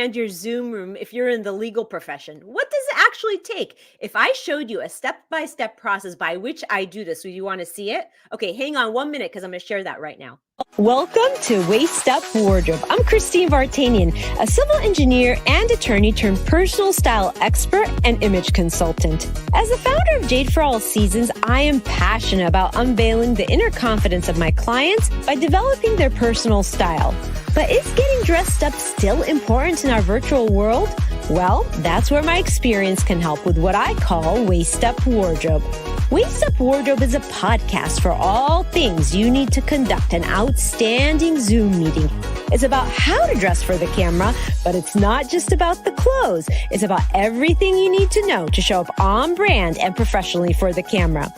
brand your Zoom room if you're in the legal profession? What does it actually take? If I showed you a step-by-step process by which I do this, would you want to see it? Okay, hang on 1 minute because I'm going to share that right now. Welcome to Waist Up Wardrobe. I'm Christine Vartanian, a civil engineer and attorney turned personal style expert and image consultant. As the founder of Jade for All Seasons, I am passionate about unveiling the inner confidence of my clients by developing their personal style. But is getting dressed up still important in our virtual world? Well, that's where my experience can help with what I call Waist Up Wardrobe. Waist Up Wardrobe is a podcast for all things you need to conduct an outstanding Zoom meeting. It's about how to dress for the camera, but it's not just about the clothes. It's about everything you need to know to show up on brand and professionally for the camera.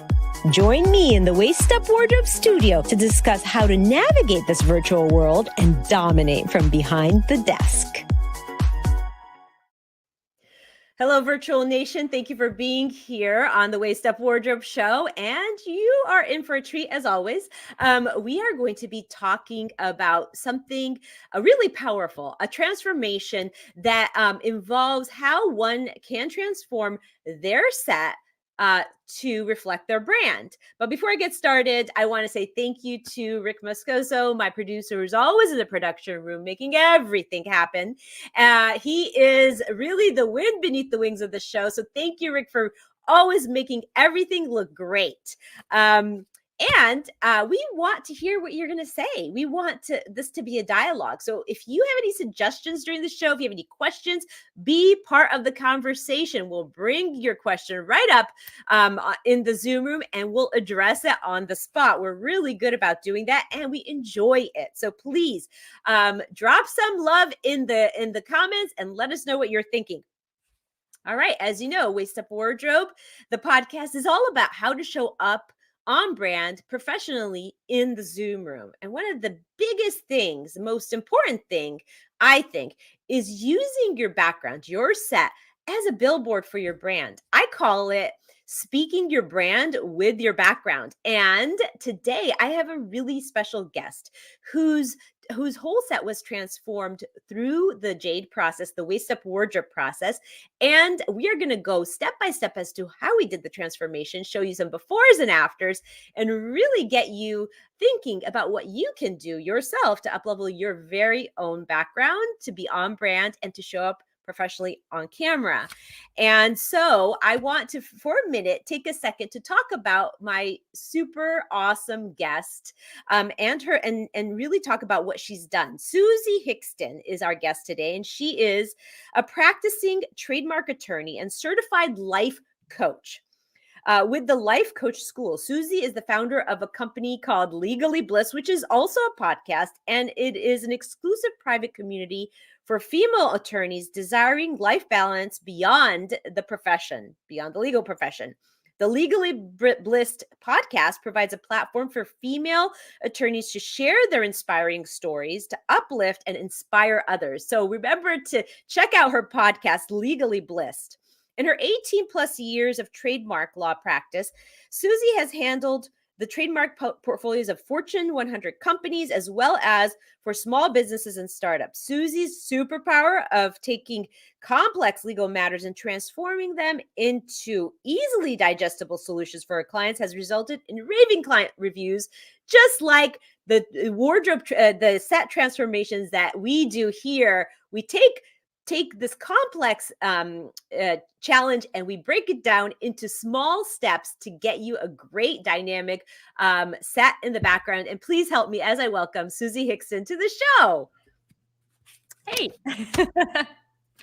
Join me in the Waist Up Wardrobe studio to discuss how to navigate this virtual world and dominate from behind the desk. Hello, Virtual Nation. Thank you for being here on the Waist Up Wardrobe Show. And you are in for a treat, as always. We are going to be talking about something really powerful, a transformation that involves how one can transform their set to reflect their brand. But before I get started, I want to say thank you to Rick Moscoso, my producer, who's always in the production room making everything happen. He is really the wind beneath the wings of the show. So thank you, Rick, for always making everything look great. And we want to hear what you're going to say. We want this to be a dialogue. So if you have any suggestions during the show, if you have any questions, be part of the conversation. We'll bring your question right up in the Zoom room and we'll address it on the spot. We're really good about doing that and we enjoy it. So please drop some love in the comments and let us know what you're thinking. All right. As you know, Waist Up Wardrobe, the podcast is all about how to show up on brand professionally in the Zoom room. And one of the biggest things, the most important thing, I think, is using your background, your set, as a billboard for your brand. I call it speaking your brand with your background. And today I have a really special guest whose whole set was transformed through the Jade process, the Waist Up Wardrobe process. And we are going to go step by step as to how we did the transformation, show you some befores and afters, and really get you thinking about what you can do yourself to uplevel your very own background, to be on brand, and to show up professionally on camera. And so I want to, for a minute, take a second to talk about my super awesome guest and really talk about what she's done. Susie Hickston is our guest today, and she is a practicing trademark attorney and certified life coach. With the Life Coach School, Susie is the founder of a company called Legally Bliss, which is also a podcast, and it is an exclusive private community for female attorneys desiring life balance beyond the profession, beyond the legal profession. The Legally Bliss podcast provides a platform for female attorneys to share their inspiring stories, to uplift and inspire others. So remember to check out her podcast, Legally Blissed. In her 18 plus years of trademark law practice, Susie has handled the trademark portfolios of Fortune 100 companies, as well as for small businesses and startups. Susie's superpower of taking complex legal matters and transforming them into easily digestible solutions for her clients has resulted in raving client reviews, just like the wardrobe, the set transformations that we do here. We take this complex challenge and we break it down into small steps to get you a great dynamic set in the background. And please help me as I welcome Susie Hickston to the show. Hey.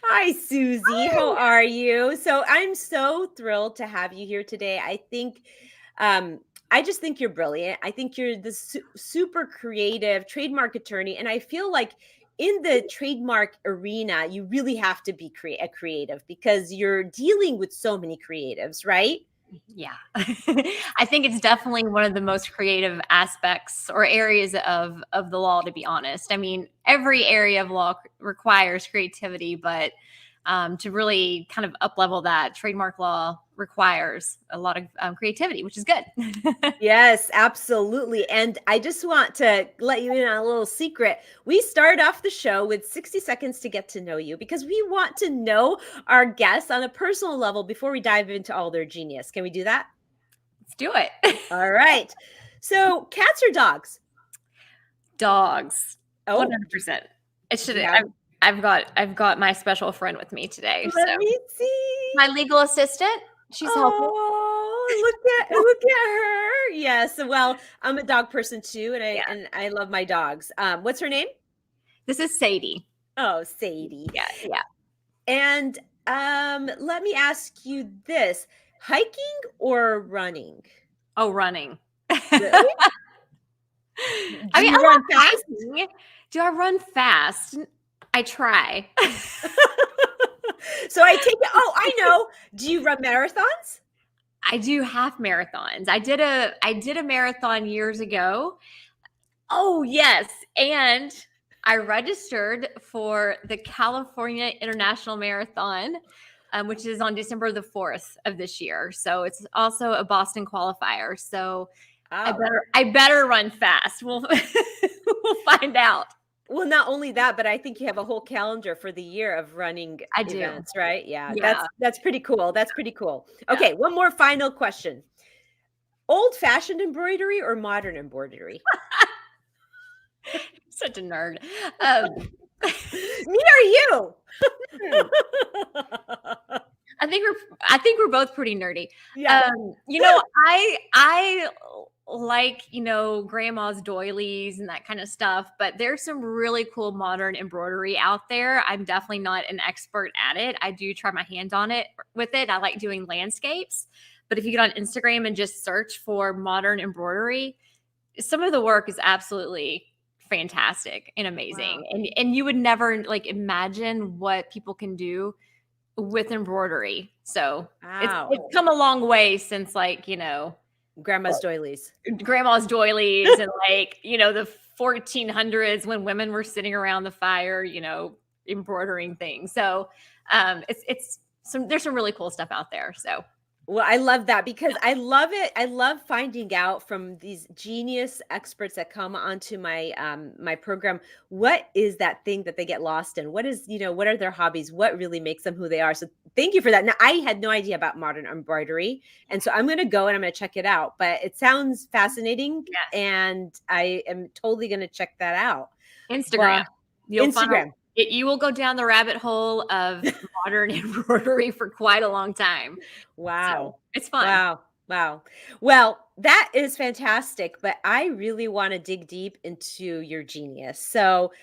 Hi, Susie. Hi. How are you? So I'm so thrilled to have you here today. I just think you're brilliant. I think you're this super creative trademark attorney. And I feel like in the trademark arena, you really have to be a creative because you're dealing with so many creatives, right? Yeah. I think it's definitely one of the most creative aspects or areas of the law, to be honest. I mean, every area of law requires creativity, but to really kind of up level that. Trademark law requires a lot of creativity, which is good. Yes, absolutely. And I just want to let you in on a little secret. We start off the show with 60 seconds to get to know you because we want to know our guests on a personal level before we dive into all their genius. Can we do that? Let's do it. All right. So, cats or dogs? Dogs. Oh, 100%. It should. yeah. I've got my special friend with me today. Let So me see. my legal assistant. She's helping. Oh, look at her. Yes. Well, I'm a dog person too, and Yeah. I love my dogs. What's her name? This is Sadie. Oh, Sadie. Yeah. And let me ask you this: hiking or running? Oh, running. Really? I mean, you run fast? hiking. Do I run fast? I try. So I take it. Oh, I know. Do you run marathons? I do half marathons. I did a marathon years ago. Oh, yes. And I registered for the California International Marathon, which is on December the 4th of this year. So it's also a Boston qualifier. So Oh. I better run fast. We'll find out. Well, not only that, but I think you have a whole calendar for the year of running I do. events, right? Yeah, Yeah. that's pretty cool. That's pretty cool. Yeah. Okay, one more final question. Old-fashioned embroidery or modern embroidery? Such a nerd. Me or you? I think we're both pretty nerdy. Yeah. I like, grandma's doilies and that kind of stuff, but there's some really cool modern embroidery out there. I'm definitely not an expert at it. I do try my hand on it with it. I like doing landscapes, but if you get on Instagram and just search for modern embroidery, some of the work is absolutely fantastic and amazing. Wow. And you would never imagine what people can do with embroidery. So Wow. it's come a long way since Grandma's doilies. grandma's doilies and the 1400s when women were sitting around the fire, embroidering things. So there's some really cool stuff out there. So Well, I love that because I love it. I love finding out from these genius experts that come onto my my program, what is that thing that they get lost in? What is, what are their hobbies? What really makes them who they are? So thank you for that. Now, I had no idea about modern embroidery, and so I'm going to go and I'm going to check it out. But it sounds fascinating, Yes. and I am totally going to check that out. Instagram. Instagram. You will go down the rabbit hole of modern embroidery for quite a long time. Wow. So it's fun. Wow. Well, that is fantastic, but I really want to dig deep into your genius. So,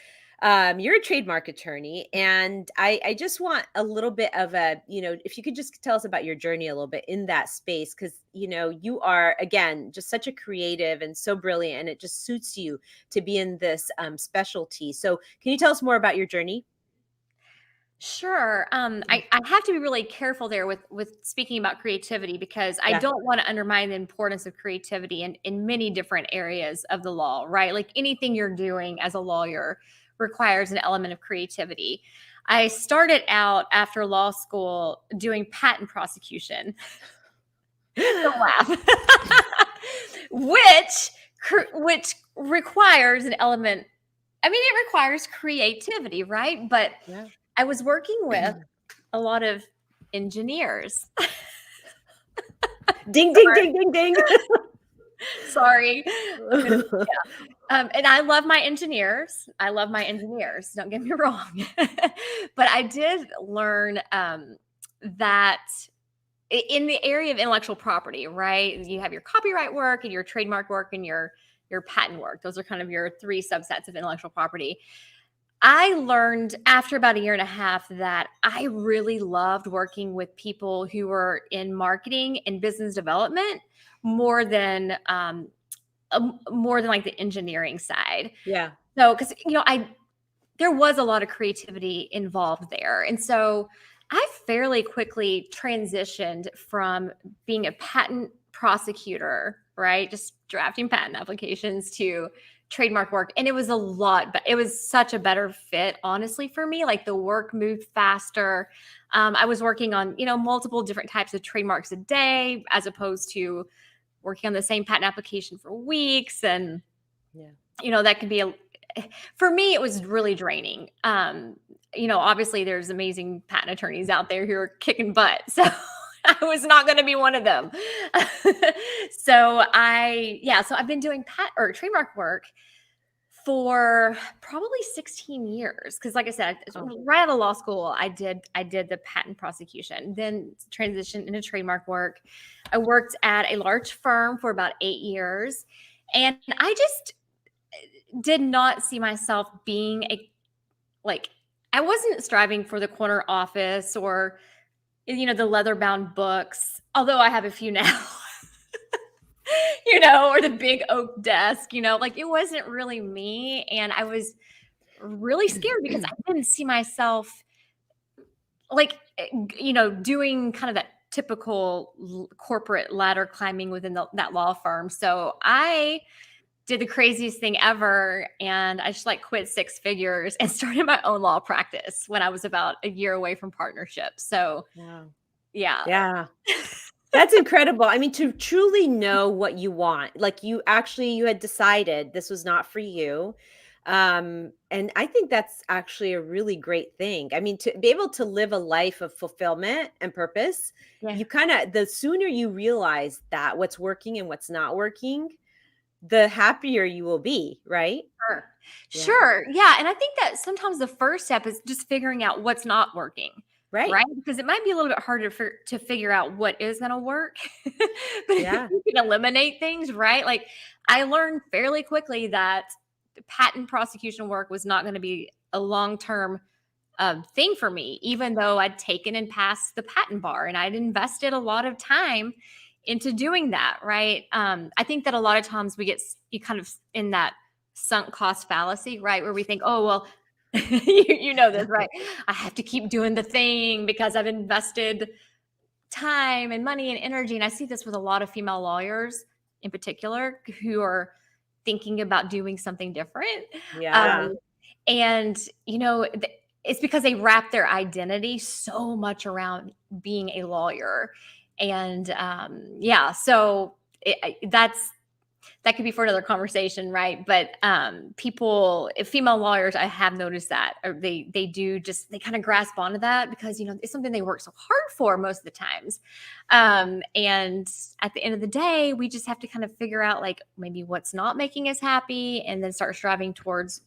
you're a trademark attorney, and I just want a little bit of if you could just tell us about your journey a little bit in that space, because, you are, again, just such a creative and so brilliant, and it just suits you to be in this specialty. So can you tell us more about your journey? Sure. I have to be really careful there with speaking about creativity because I Yeah. don't want to undermine the importance of creativity in many different areas of the law, right? Like anything you're doing as a lawyer requires an element of creativity. I started out after law school doing patent prosecution. Don't laugh. which requires an element. I mean, it requires creativity, right? But Yeah. I was working with a lot of engineers. Ding, ding, ding, ding, ding. Sorry. And I love my engineers. Don't get me wrong. But I did learn that in the area of intellectual property, right? You have your copyright work and your trademark work and your patent work. Those are kind of your three subsets of intellectual property. I learned after about a year and a half that I really loved working with people who were in marketing and business development more than like the engineering side. Yeah. So, because there was a lot of creativity involved there, and so I fairly quickly transitioned from being a patent prosecutor, right, just drafting patent applications, to trademark work, and it was a lot, but it was such a better fit, honestly, for me. Like the work moved faster. I was working on, multiple different types of trademarks a day, as opposed to working on the same patent application for weeks. And, that could be for me, it was really draining. Obviously there's amazing patent attorneys out there who are kicking butt. So I was not going to be one of them. So I've been doing trademark work for probably 16 years. Cause like I said, right out of law school, I did the patent prosecution, then transitioned into trademark work. I worked at a large firm for about 8 years, and I just did not see myself being I wasn't striving for the corner office or, the leather bound books, although I have a few now, or the big oak desk, it wasn't really me. And I was really scared because I didn't see myself doing kind of that typical corporate ladder climbing within that law firm. So I did the craziest thing ever. And I just quit 6 figures and started my own law practice when I was about a year away from partnership. So yeah. That's incredible. I mean, to truly know what you want, you had decided this was not for you. And I think that's actually a really great thing. I mean, to be able to live a life of fulfillment and purpose, you the sooner you realize that what's working and what's not working, the happier you will be, right? Sure. Yeah. And I think that sometimes the first step is just figuring out what's not working. Right. Because it might be a little bit harder to figure out what is going to work. But if you can eliminate things, right? I learned fairly quickly that patent prosecution work was not going to be a long-term thing for me, even though I'd taken and passed the patent bar and I'd invested a lot of time into doing that. Right. I think that a lot of times you kind of in that sunk cost fallacy, right? Where we think, oh, well, you know this, right? I have to keep doing the thing because I've invested time and money and energy. And I see this with a lot of female lawyers in particular who are thinking about doing something different. And, it's because they wrap their identity so much around being a lawyer. And so that could be for another conversation, right? But female lawyers, I have noticed that, or they kind of grasp onto that because, it's something they work so hard for most of the times. And at the end of the day, we just have to kind of figure out maybe what's not making us happy and then start striving towards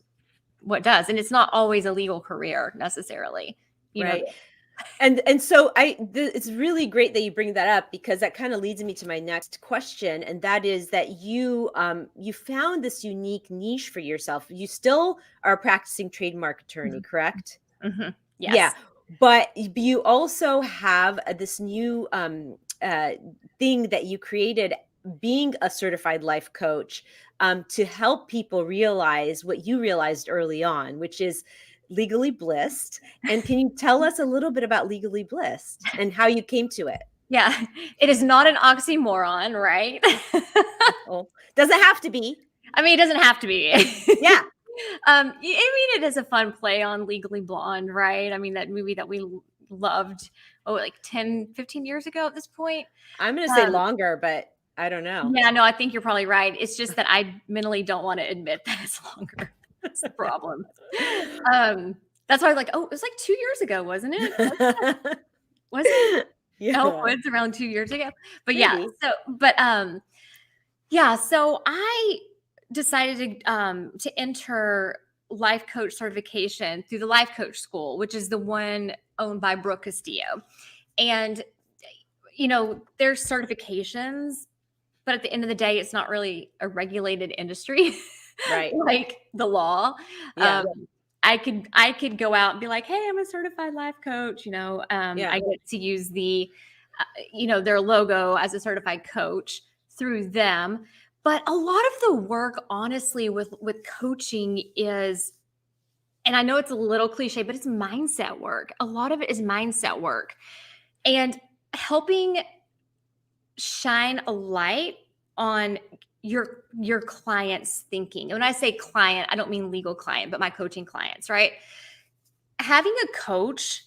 what does. And it's not always a legal career necessarily, right? And so it's really great that you bring that up because that kind of leads me to my next question. And that is that you found this unique niche for yourself. You still are a practicing trademark attorney, correct? Mm-hmm. Yes. Yeah. But you also have this new thing that you created, being a certified life coach, to help people realize what you realized early on, which is Legally Blissed. And can you tell us a little bit about Legally Blissed and how you came to it? Yeah, it is not an oxymoron, right? Doesn't have to be. I mean, it doesn't have to be. Yeah. It is a fun play on Legally Blonde, right? I mean, that movie that we loved, 10, 15 years ago at this point. I'm going to say longer, but I don't know. Yeah, no, I think you're probably right. It's just that I mentally don't want to admit that it's longer. That's the problem. That's why I was it was 2 years ago, wasn't it? Was it? Yeah. It's around 2 years ago. But maybe. So I decided to enter life coach certification through the Life Coach School, which is the one owned by Brooke Castillo. And, there's certifications, but at the end of the day, it's not really a regulated industry. Right. Like the law. Yeah. I could go out and be like, hey, I'm a certified life coach. I get to use their logo as a certified coach through them. But a lot of the work, honestly, with coaching is, and I know it's a little cliche, but it's mindset work. A lot of it is mindset work and helping shine a light on your client's thinking. And when I say client, I don't mean legal client, but my coaching clients, right? Having a coach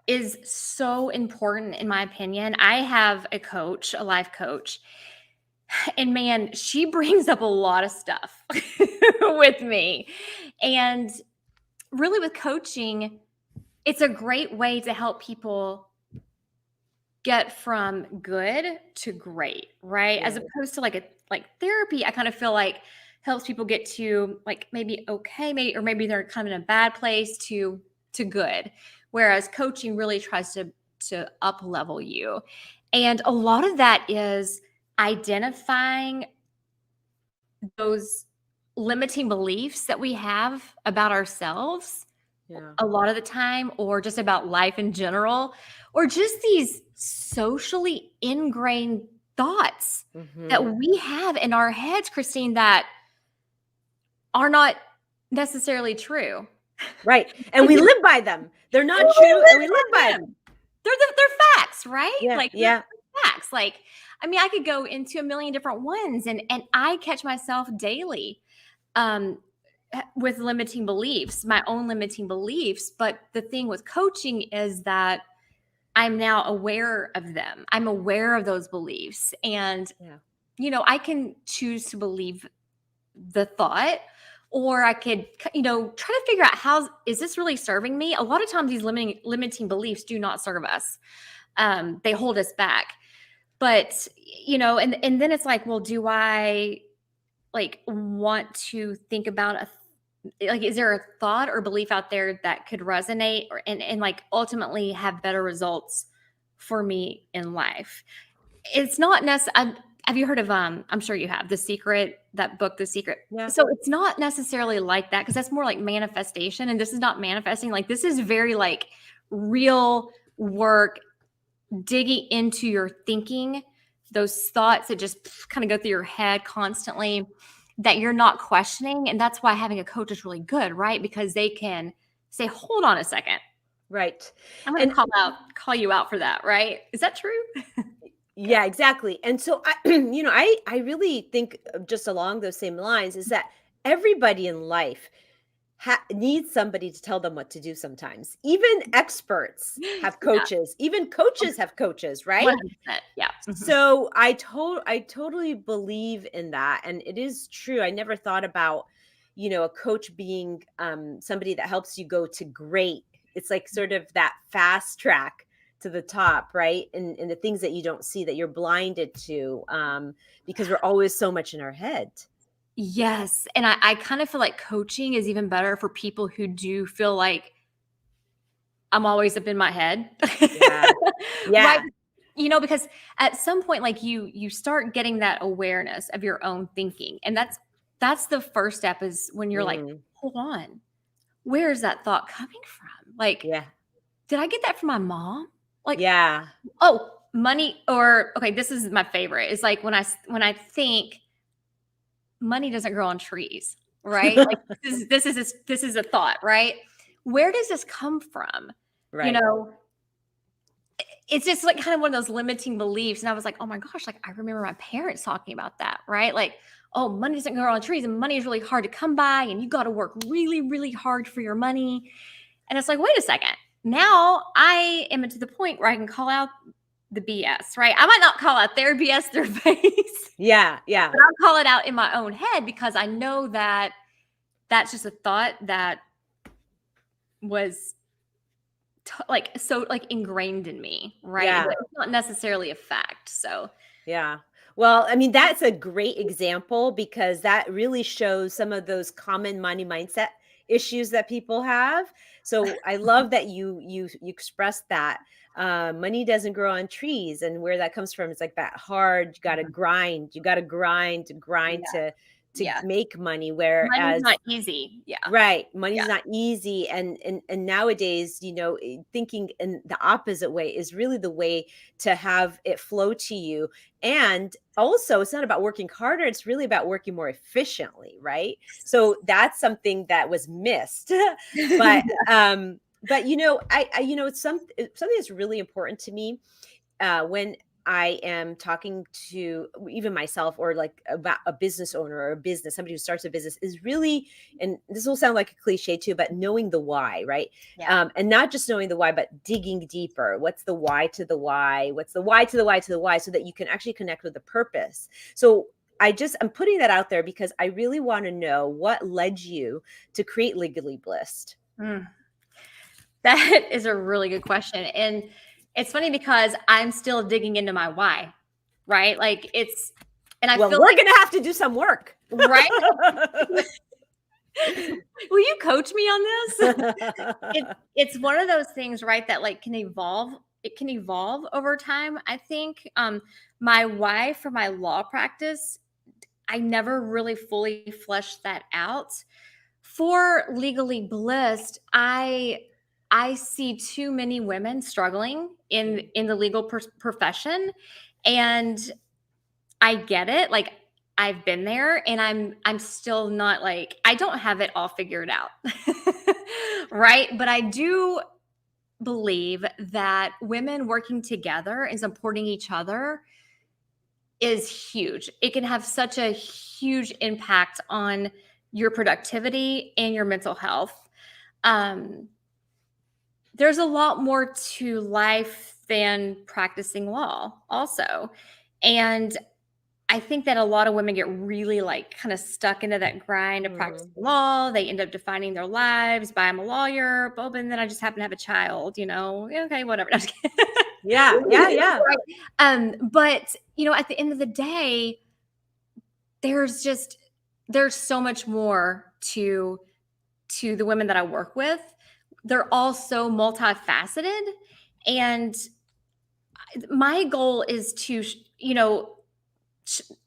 is so important in my opinion. I have a coach, a life coach, and man, she brings up a lot of stuff with me. And really with coaching, it's a great way to help people get from good to great, right? As opposed to like therapy, I kind of feel like helps people get to like maybe okay, maybe, or maybe they're kind of in a bad place to good. Whereas coaching really tries to up level you. And a lot of that is identifying those limiting beliefs that we have about ourselves a lot of the time, or just about life in general, or just these socially ingrained thoughts that we have in our heads, Christine, that are not necessarily true. Right. And we live by them. They're not true, and we live by them. They're facts, right? Yeah, like yeah. facts. Like, I mean, I could go into a million different ones, and I catch myself daily with limiting beliefs, my own limiting beliefs. But the thing with coaching is that I'm now aware of them. I'm aware of those beliefs. And, you know, I can choose to believe the thought, or I could, you know, try to figure out how is this really serving me? A lot of times these limiting beliefs do not serve us. They hold us back. But, you know, and then it's like, well, do I like want to think about like, is there a thought or belief out there that could resonate and like ultimately have better results for me in life? It's not necessarily, have you heard of, I'm sure you have, The Secret, that book, The Secret. Yeah. So it's not necessarily like that, because that's more like manifestation. And this is not manifesting. Like, this is very like real work, digging into your thinking, those thoughts that just kind of go through your head constantly that you're not questioning. And that's why having a coach is really good, right? Because they can say, hold on a second. Right. I'm going to call you out for that, right? Is that true? Yeah, exactly. And so I, you know, I really think just along those same lines is that everybody in life needs somebody to tell them what to do sometimes. Even experts have coaches. Even coaches have coaches, right? 100%. Yeah. So I totally believe in that. And it is true. I never thought about, you know, a coach being somebody that helps you go to great. It's like sort of that fast track to the top, right? And the things that you don't see, that you're blinded to, because we're always so much in our head. Yes. And I kind of feel like coaching is even better for people who do feel like I'm always up in my head. Yeah. Yeah. Right? You know, because at some point, like you start getting that awareness of your own thinking. And that's the first step, is when you're like, hold on, where is that thought coming from? Like, did I get that from my mom? Like, oh, money, or, okay, this is my favorite. It's like when I think money doesn't grow on trees, right? Like, this is a thought, right? Where does this come from? Right. You know, it's just like kind of one of those limiting beliefs. And I was like, oh my gosh, like I remember my parents talking about that, right? Like, oh, money doesn't grow on trees, and money is really hard to come by, and you got to work really, really hard for your money. And it's like, wait a second. Now I am to the point where I can call out the BS, right? I might not call out their BS, their face. Yeah. But I'll call it out in my own head, because I know that that's just a thought that was so ingrained in me, right? Yeah. But it's not necessarily a fact. So yeah. Well, I mean, that's a great example, because that really shows some of those common money mindset issues that people have. So I love that you expressed that. Money doesn't grow on trees, and where that comes from, it's like that hard, you got to grind to make money. Whereas money's not easy. Yeah. Right. Money's not easy. And nowadays, you know, thinking in the opposite way is really the way to have it flow to you. And also, it's not about working harder. It's really about working more efficiently. Right. So that's something that was missed. But, you know, you know, it's something that's really important to me. When I am talking to even myself or like about a business owner or a business, somebody who starts a business is really, and this will sound like a cliche too, but knowing the why, right? Yeah. And not just knowing the why, but digging deeper. What's the why to the why? What's the why to the why to the why so that you can actually connect with the purpose. So I'm putting that out there because I really want to know what led you to create Legally Blissed. Mm. That is a really good question. And it's funny because I'm still digging into my why, right? Like and I Well, feel we're like, going to have to do some work. right? Will you coach me on this? It's one of those things, right? That like can evolve. It can evolve over time. I think my why for my law practice, I never really fully fleshed that out. For Legally Blissed, I see too many women struggling in the legal profession, and I get it. Like I've been there, and I'm still not like I don't have it all figured out, right? But I do believe that women working together and supporting each other is huge. It can have such a huge impact on your productivity and your mental health. Um, there's a lot more to life than practicing law, also. And I think that a lot of women get really like kind of stuck into that grind of practicing law. They end up defining their lives by I'm a lawyer, but then I just happen to have a child, okay, whatever. Yeah. But at the end of the day, there's so much more to the women that I work with. They're all so multifaceted, and my goal is to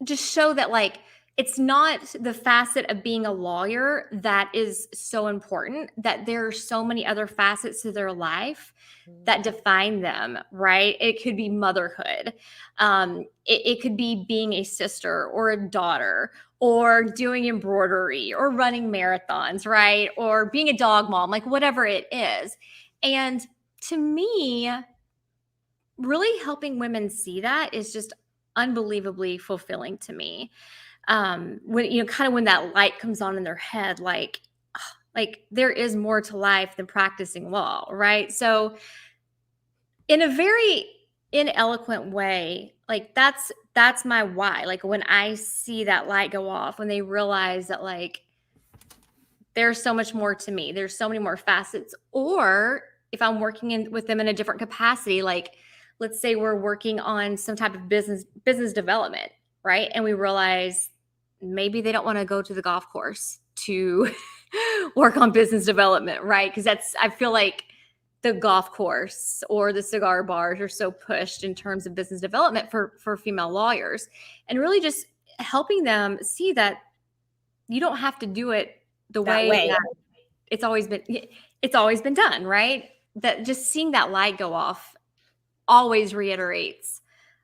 just show that like it's not the facet of being a lawyer that is so important, that there are so many other facets to their life that define them, right? It could be motherhood. It could be being a sister or a daughter or doing embroidery or running marathons, right? Or being a dog mom, like whatever it is. And to me, really helping women see that is just unbelievably fulfilling to me. When kind of when that light comes on in their head, like there is more to life than practicing law, right? So in a very ineloquent way, like that's my why. Like when I see that light go off, when they realize that like there's so much more to me, there's so many more facets. Or if I'm working with them in a different capacity, like let's say we're working on some type of business development, right? And we realize maybe they don't want to go to the golf course to work on business development, right? Because I feel like the golf course or the cigar bars are so pushed in terms of business development for female lawyers, and really just helping them see that you don't have to do it the way that it's always been done, right? That just seeing that light go off always reiterates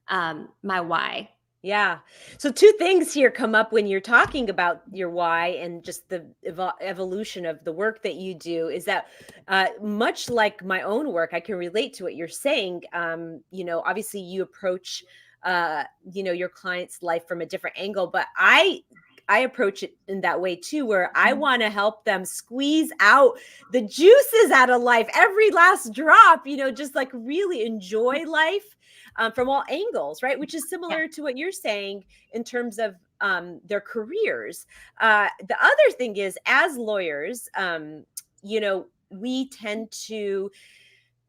my why. Yeah. So two things here come up when you're talking about your why and just the evolution of the work that you do is that much like my own work, I can relate to what you're saying. Obviously you approach, your client's life from a different angle, but I approach it in that way too, where I want to help them squeeze out the juices out of life, every last drop, just like really enjoy life. From all angles, right? Which is similar to what you're saying in terms of their careers. The other thing is, as lawyers, we tend to,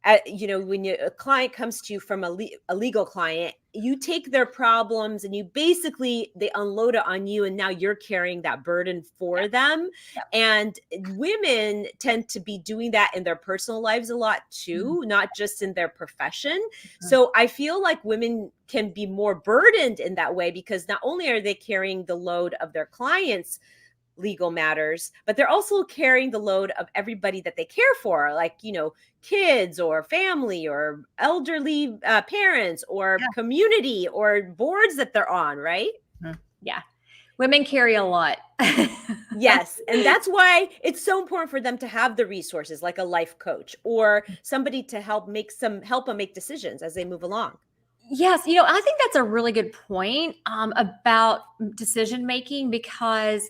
when a client comes to you from a legal client, you take their problems and they unload it on you, and now you're carrying that burden for them. And women tend to be doing that in their personal lives a lot too, not just in their profession. So I feel like women can be more burdened in that way, because not only are they carrying the load of their clients' legal matters, but they're also carrying the load of everybody that they care for, like, kids or family or elderly parents or community or boards that they're on, right? Yeah. Women carry a lot. Yes. And that's why it's so important for them to have the resources like a life coach or somebody to help them make decisions as they move along. Yes, I think that's a really good point about decision making, because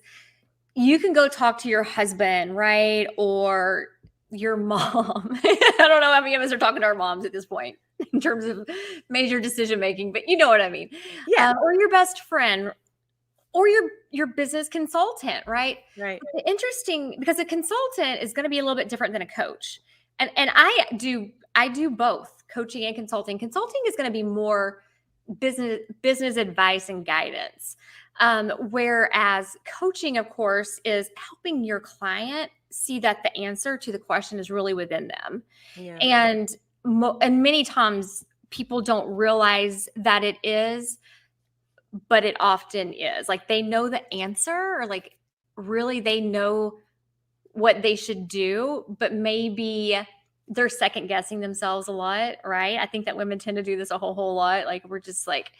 you can go talk to your husband, right? Or your mom. I don't know how many of us are talking to our moms at this point in terms of major decision making, but you know what I mean. Yeah. Or your best friend, or your business consultant, right? Right. But interesting, because a consultant is going to be a little bit different than a coach. And I do both coaching and consulting. Consulting is going to be more business advice and guidance. Whereas coaching, of course, is helping your client see that the answer to the question is really within them. Yeah. And many times people don't realize that it is, but it often is. Like, they know the answer, or like really they know what they should do, but maybe they're second guessing themselves a lot, right? I think that women tend to do this a whole lot. Like, we're just like,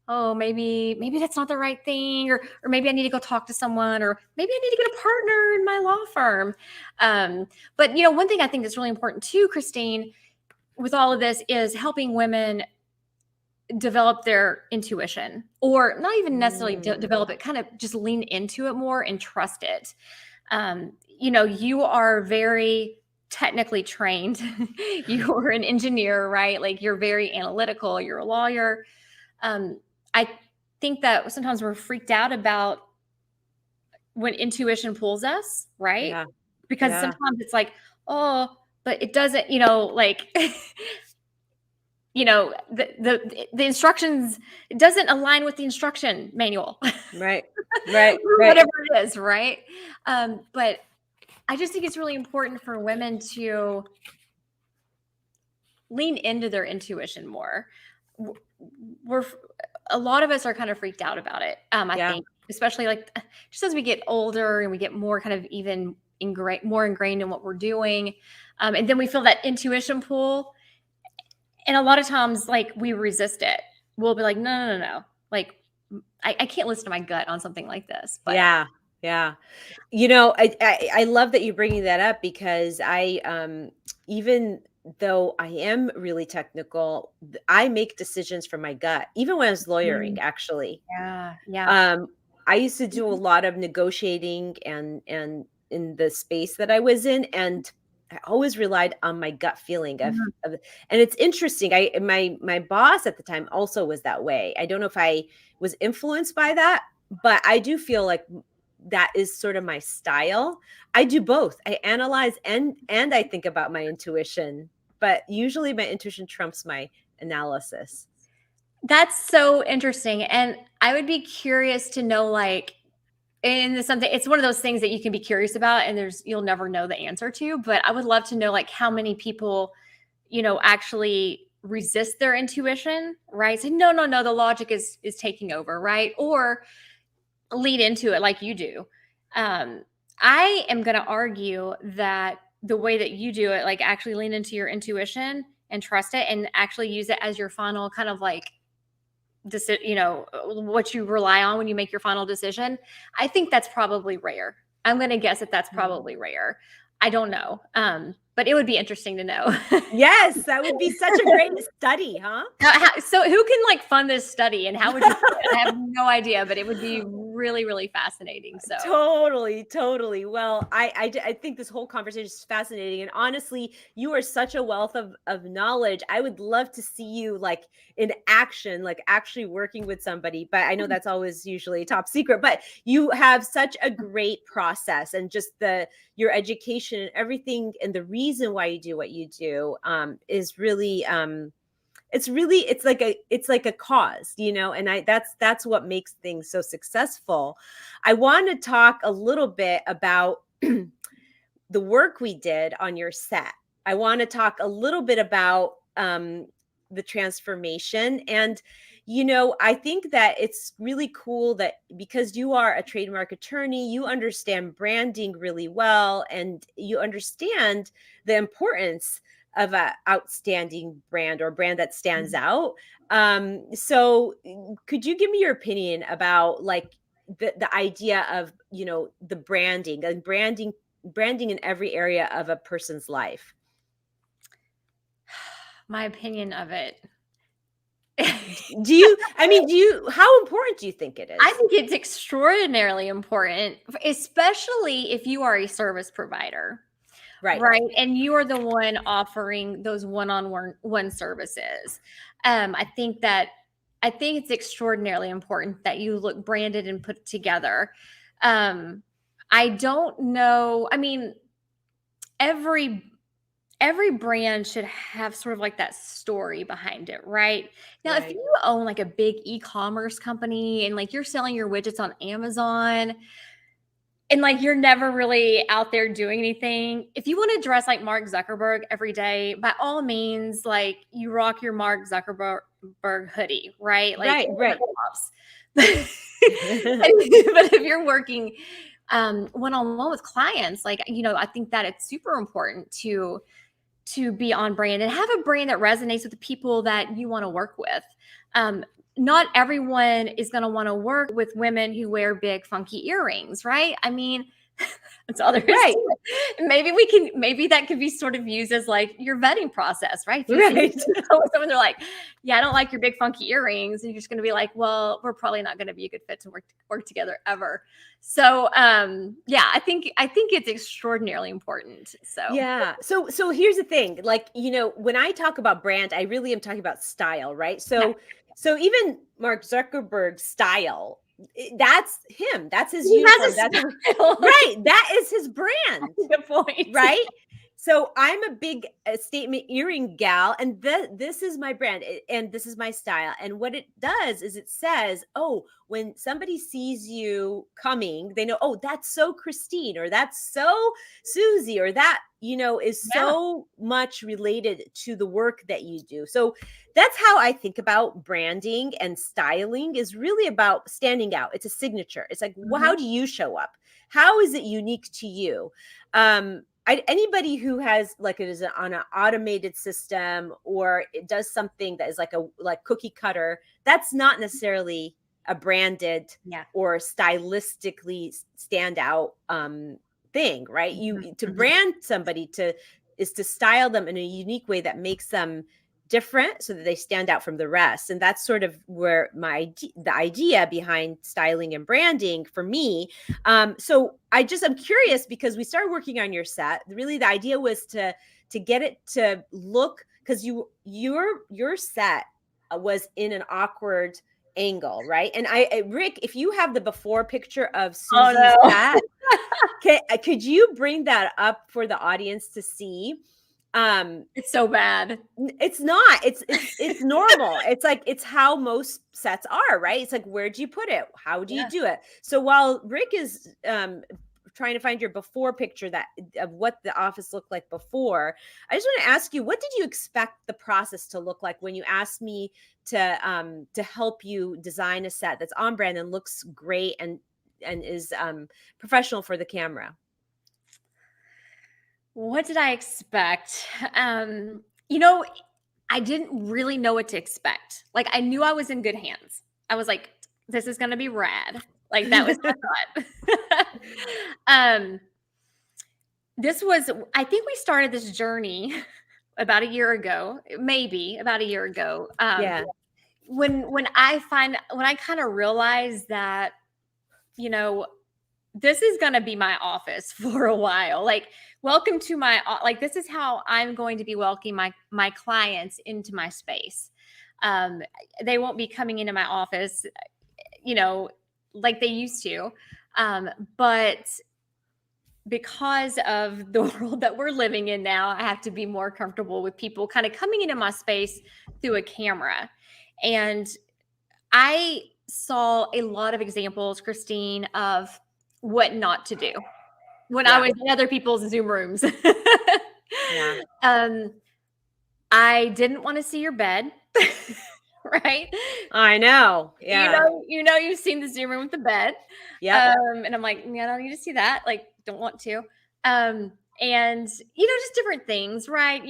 oh, maybe that's not the right thing, or maybe I need to go talk to someone, or maybe I need to get a partner in my law firm. But one thing I think that's really important too, Christine, with all of this, is helping women develop their intuition, or not even necessarily develop it, kind of just lean into it more and trust it. You are very technically trained. You're an engineer, right? Like, you're very analytical, you're a lawyer. I think that sometimes we're freaked out about when intuition pulls us, right? Yeah. Because Yeah. sometimes it's like, oh, but it doesn't, like the instructions, it doesn't align with the instruction manual. Right. Right. Or Right. whatever it is, right? But I just think it's really important for women to lean into their intuition more. We're A lot of us are kind of freaked out about it. I Yeah. think, especially like just as we get older and we get more kind of even more ingrained in what we're doing, and then we feel that intuition pull, and a lot of times, like, we resist it. We'll be like, no, no, no, no. Like, I can't listen to my gut on something like this. But Yeah. Yeah. I love that you're bringing that up, because even though I am really technical, I make decisions from my gut, even when I was lawyering, Mm, actually. yeah, yeah. Um, I used to do a lot of negotiating and in the space that I was in, and I always relied on my gut feeling Mhm. of and it's interesting. My boss at the time also was that way. I don't know if I was influenced by that, but I do feel like that is sort of my style. I do both. I analyze and I think about my intuition, but usually my intuition trumps my analysis. That's so interesting. And I would be curious to know, like, and it's one of those things that you can be curious about, and you'll never know the answer to, but I would love to know, like, how many people, actually resist their intuition, right? Say, no, no, no, the logic is taking over, right? Or lead into it like you do. Um, I am going to argue that the way that you do it, like, actually lean into your intuition and trust it, and actually use it as your final kind of like what you rely on when you make your final decision. I think that's probably rare. I'm going to guess that that's probably rare. I don't know. But it would be interesting to know. Yes, that would be such a great study, huh? So who can, like, fund this study, and how would you do it? I have no idea, but it would be really, really fascinating. So Totally, totally. Well, I think this whole conversation is fascinating, and honestly, you are such a wealth of knowledge. I would love to see you, like, in action, like actually working with somebody. But I know that's always usually top secret. But you have such a great process, and just your education and everything, and the reason why you do what you do is really it's like a cause, and that's what makes things so successful. I want to talk a little bit about the work we did on your set. I want to talk a little bit about the transformation. And I think that it's really cool that, because you are a trademark attorney, you understand branding really well, and you understand the importance of a outstanding brand, or brand that stands out. So could you give me your opinion about, like, the idea of, the branding and branding in every area of a person's life? my opinion of it. how important do you think it is? I think it's extraordinarily important, especially if you are a service provider. Right. Right. And you are the one offering those one-on-one services. I think it's extraordinarily important that you look branded and put together. I don't know. I mean, every brand should have sort of like that story behind it, right? Now, if Right. you own like a big e-commerce company and like you're selling your widgets on Amazon, and like you're never really out there doing anything. If you want to dress like Mark Zuckerberg every day, by all means, like you rock your Mark Zuckerberg hoodie, right? Like Right. but if you're working one-on-one with clients, like, I think that it's super important to be on brand and have a brand that resonates with the people that you want to work with. Not everyone is going to want to work with women who wear big funky earrings, right? I mean, that's all there is. Right. Maybe that could be sort of used as like your vetting process, right? If you Right. see someone, they're like, yeah, I don't like your big funky earrings. And you're just going to be like, well, we're probably not going to be a good fit to work together ever. So, yeah, I think it's extraordinarily important. So, Yeah. So here's the thing, like, when I talk about brand, I really am talking about style, right? So even Mark Zuckerberg's style, that's him. That's his he uniform. has a That's style. right. That is his brand, Good point. right? So I'm a big statement earring gal, and this is my brand, and this is my style. And what it does is it says, oh, when somebody sees you coming, they know, oh, that's so Christine, or that's so Susie, or that, is Yeah. so much related to the work that you do. So that's how I think about branding, and styling is really about standing out. It's a signature. It's like, well, how do you show up? How is it unique to you? Anybody who has like it is on an automated system, or it does something that is like cookie cutter, that's not necessarily a branded or stylistically standout thing, right? To brand somebody is to style them in a unique way that makes them different, so that they stand out from the rest. And that's sort of where the idea behind styling and branding for me. So I'm curious, because we started working on your set. Really, the idea was to get it to look, because your set was in an awkward angle, right? And Rick, if you have the before picture of Susie's set, could you bring that up for the audience to see? It's so bad. It's not. It's normal. It's like, it's how most sets are, right? It's like, where'd you put it? How do you do it? So while Rick is trying to find your before picture of what the office looked like before, I just want to ask you, what did you expect the process to look like when you asked me to help you design a set that's on brand and looks great and is professional for the camera? What did I expect? I didn't really know what to expect. Like, I knew I was in good hands. I was like, this is going to be rad. Like, that was my thought. I think we started this journey about a year ago, maybe about a year ago. When I kind of realized that, this is going to be my office for a while. Like, welcome to like, this is how I'm going to be welcoming my clients into my space. They won't be coming into my office, like they used to. But because of the world that we're living in now, I have to be more comfortable with people kind of coming into my space through a camera. And I saw a lot of examples, Christine, of what not to do when I was in other people's Zoom rooms. I didn't want to see your bed. Right? I know. Yeah. You've seen the Zoom room with the bed. Yeah. And I'm like, I don't need to see that. Like, don't want to. And just different things, right?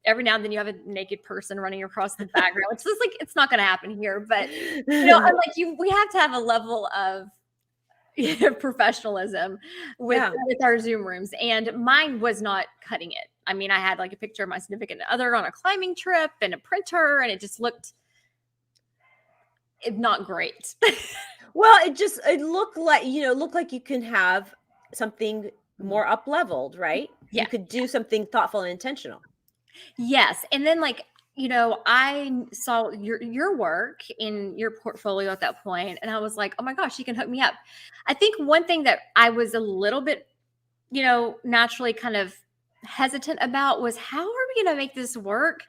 Every now and then you have a naked person running across the background, which is like, it's not going to happen here. But I'm like, we have to have a level of professionalism with our Zoom rooms, and mine was not cutting it. I mean, I had like a picture of my significant other on a climbing trip and a printer, and it just looked not great. Well, it looked like, you can have something more up leveled, right? Yeah. You could do something thoughtful and intentional. Yes. And then like, I saw your work in your portfolio at that point, and I was like, oh my gosh, you can hook me up. I think one thing that I was a little bit, naturally kind of hesitant about was, how are we going to make this work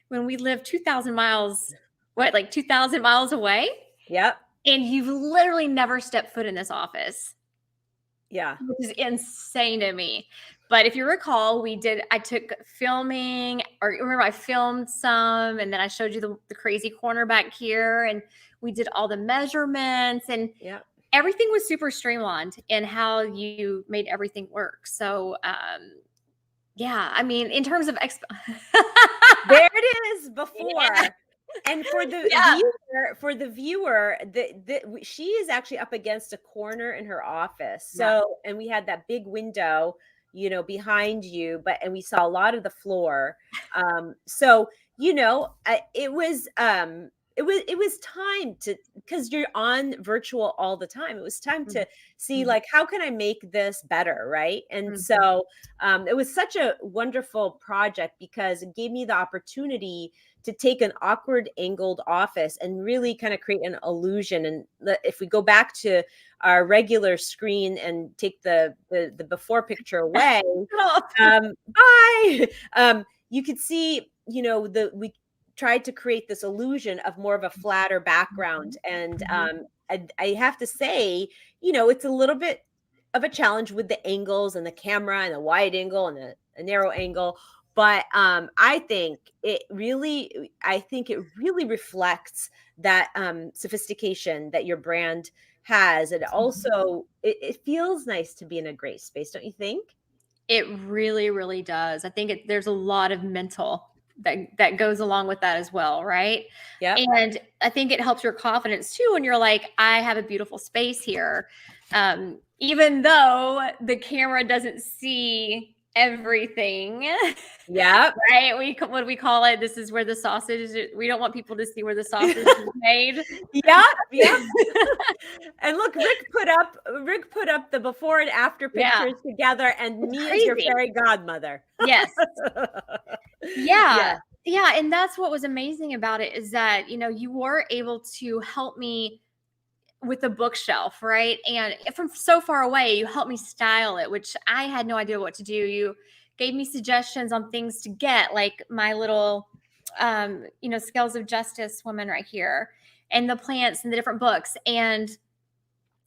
when we live 2,000 miles, like 2,000 miles away? Yep. And you've literally never stepped foot in this office. Yeah. Which is insane to me. But if you recall, I took filming, or remember I filmed some, and then I showed you the crazy corner back here, and we did all the measurements, and Yeah. everything was super streamlined in how you made everything work. So, yeah, I mean, in terms of There it is before. Yeah. And for the viewer, she is actually up against a corner in her office. So, and we had that big window, behind you, and we saw a lot of the floor. So, it was time to, because you're on virtual all the time. It was time to see, like, how can I make this better, right? And so it was such a wonderful project because it gave me the opportunity to take an awkward angled office and really kind of create an illusion. And if we go back to our regular screen and take the before picture away, bye. You could see, we tried to create this illusion of more of a flatter background. And I have to say, it's a little bit of a challenge with the angles and the camera and the wide angle and a narrow angle. But I think it really reflects that sophistication that your brand has. And also it feels nice to be in a gray space, don't you think? It really, really does. I think there's a lot of mental that goes along with that as well, right? Yeah. And I think it helps your confidence too when you're like, I have a beautiful space here. Even though the camera doesn't see everything. Yeah. Right? What do we call it? This is where the sausage is. We don't want people to see where the sausage is made. Yeah. And look, Rick put up the before and after pictures together, and me as your fairy godmother. Yes. Yeah. And that's what was amazing about it, is that, you were able to help me with the bookshelf, right? And from so far away, you helped me style it, which I had no idea what to do. You gave me suggestions on things to get, like my little, Scales of Justice woman right here, and the plants and the different books. And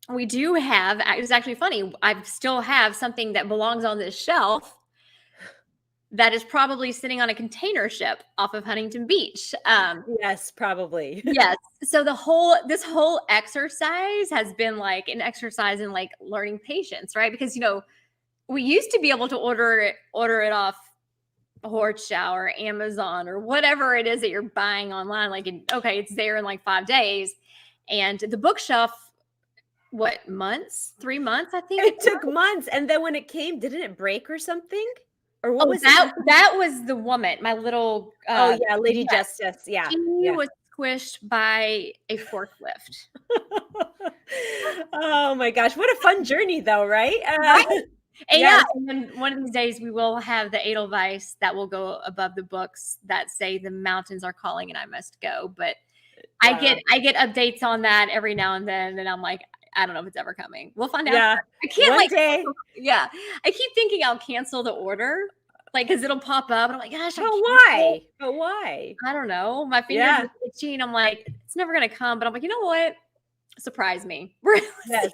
we do have, it was actually funny, I still have something that belongs on this shelf that is probably sitting on a container ship off of Huntington Beach. Yes, probably. Yes. So this whole exercise has been like an exercise in like learning patience, right? Because, we used to be able to order it off Horchow or Amazon or whatever it is that you're buying online. Like, it's there in like 5 days. And the bookshelf, what, months? 3 months, I think. It took months. And then when it came, didn't it break or something? Or what was that? That was the woman, my little. Lady Justice. Yeah. She was squished by a forklift. Oh my gosh. What a fun journey though, right? Right? And and then one of these days we will have the Edelweiss that will go above the books that say the mountains are calling and I must go. But I get updates on that every now and then, and I'm like, I don't know if it's ever coming. We'll find out. Yeah. I can't One day. Yeah. I keep thinking I'll cancel the order. Like, because it'll pop up and I'm like, gosh, but why? But why? I don't know. My fingers are itchy and I'm like, it's never going to come. But I'm like, you know what? Surprise me. Yes.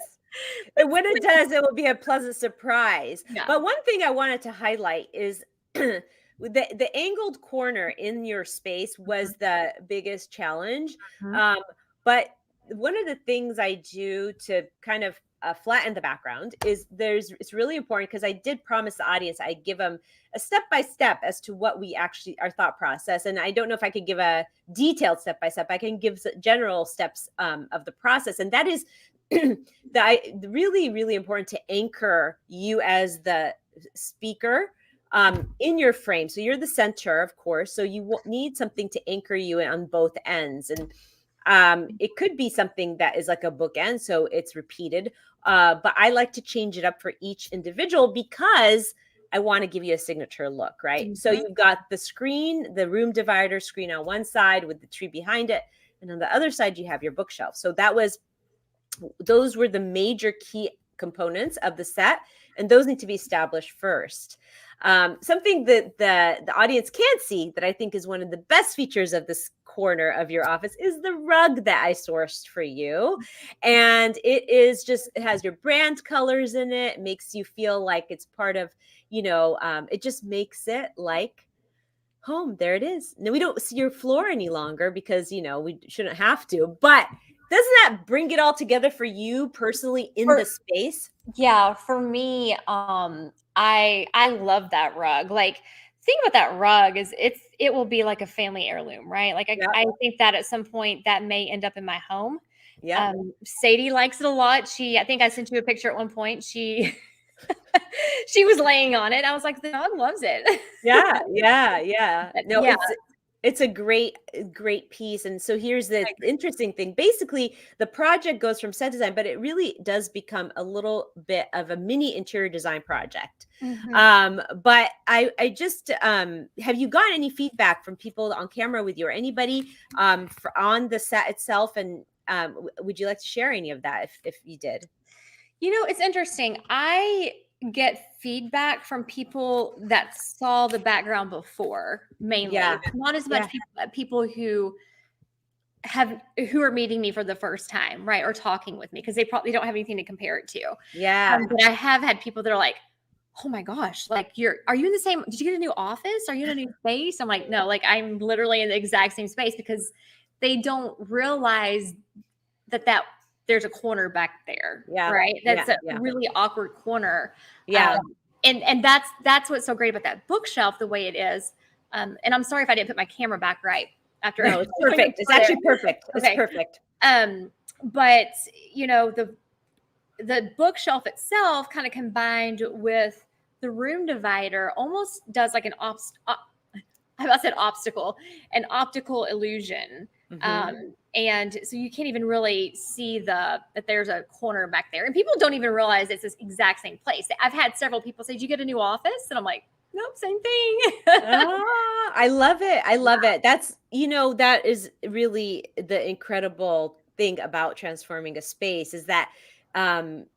When it does, it will be a pleasant surprise. Yeah. But one thing I wanted to highlight is the angled corner in your space was the biggest challenge. But one of the things I do to kind of flatten the background is it's really important, because I did promise the audience I'd give them a step-by-step as to what we actually, our thought process. And I don't know if I could give a detailed step-by-step. I can give general steps of the process. And that is really, really important to anchor you as the speaker in your frame. So you're the center, of course. So you need something to anchor you on both ends. And It could be something that is like a bookend, so it's repeated. But I like to change it up for each individual because I want to give you a signature look, right? So you've got the screen, the room divider screen on one side with the tree behind it, and on the other side you have your bookshelf. So those were the major key components of the set, and those need to be established first. Something that the audience can't see that I think is one of the best features of this corner of your office is the rug that I sourced for you. And it has your brand colors in it. It makes you feel like it's part of, it just makes it like home. There it is. Now we don't see your floor any longer because, we shouldn't have to, but doesn't that bring it all together for you personally in the space? Yeah, for me, I love that rug. Like, thing about that rug is it will be like a family heirloom, right? Like I think that at some point that may end up in my home. Yeah. Sadie likes it a lot. I think I sent you a picture at one point. She she was laying on it. I was like, the dog loves it. Yeah. No, yeah. it's a great piece. And so here's the interesting thing. Basically, the project goes from set design, but it really does become a little bit of a mini interior design project. But I just have you gotten any feedback from people on camera with you or anybody on the set itself? And would you like to share any of that if you did? It's interesting. I get feedback from people that saw the background before, mainly. Not as much people who are meeting me for the first time, right? Or talking with me because they probably don't have anything to compare it to. But I have had people that are like, oh my gosh, like are you in the same, did you get a new office? Are you in a new space? I'm like, no, like I'm literally in the exact same space because they don't realize that there's a corner back there, right? That's a really awkward corner. And that's what's so great about that bookshelf, the way it is. And I'm sorry if I didn't put my camera back right after. No, it's perfect. It's actually perfect. It's perfect. But the bookshelf itself kind of combined with the room divider almost does like an optical illusion. And so you can't even really see that there's a corner back there. And people don't even realize it's this exact same place. I've had several people say, did you get a new office? And I'm like, nope, same thing. I love it. I love it. That's, that is really the incredible thing about transforming a space is that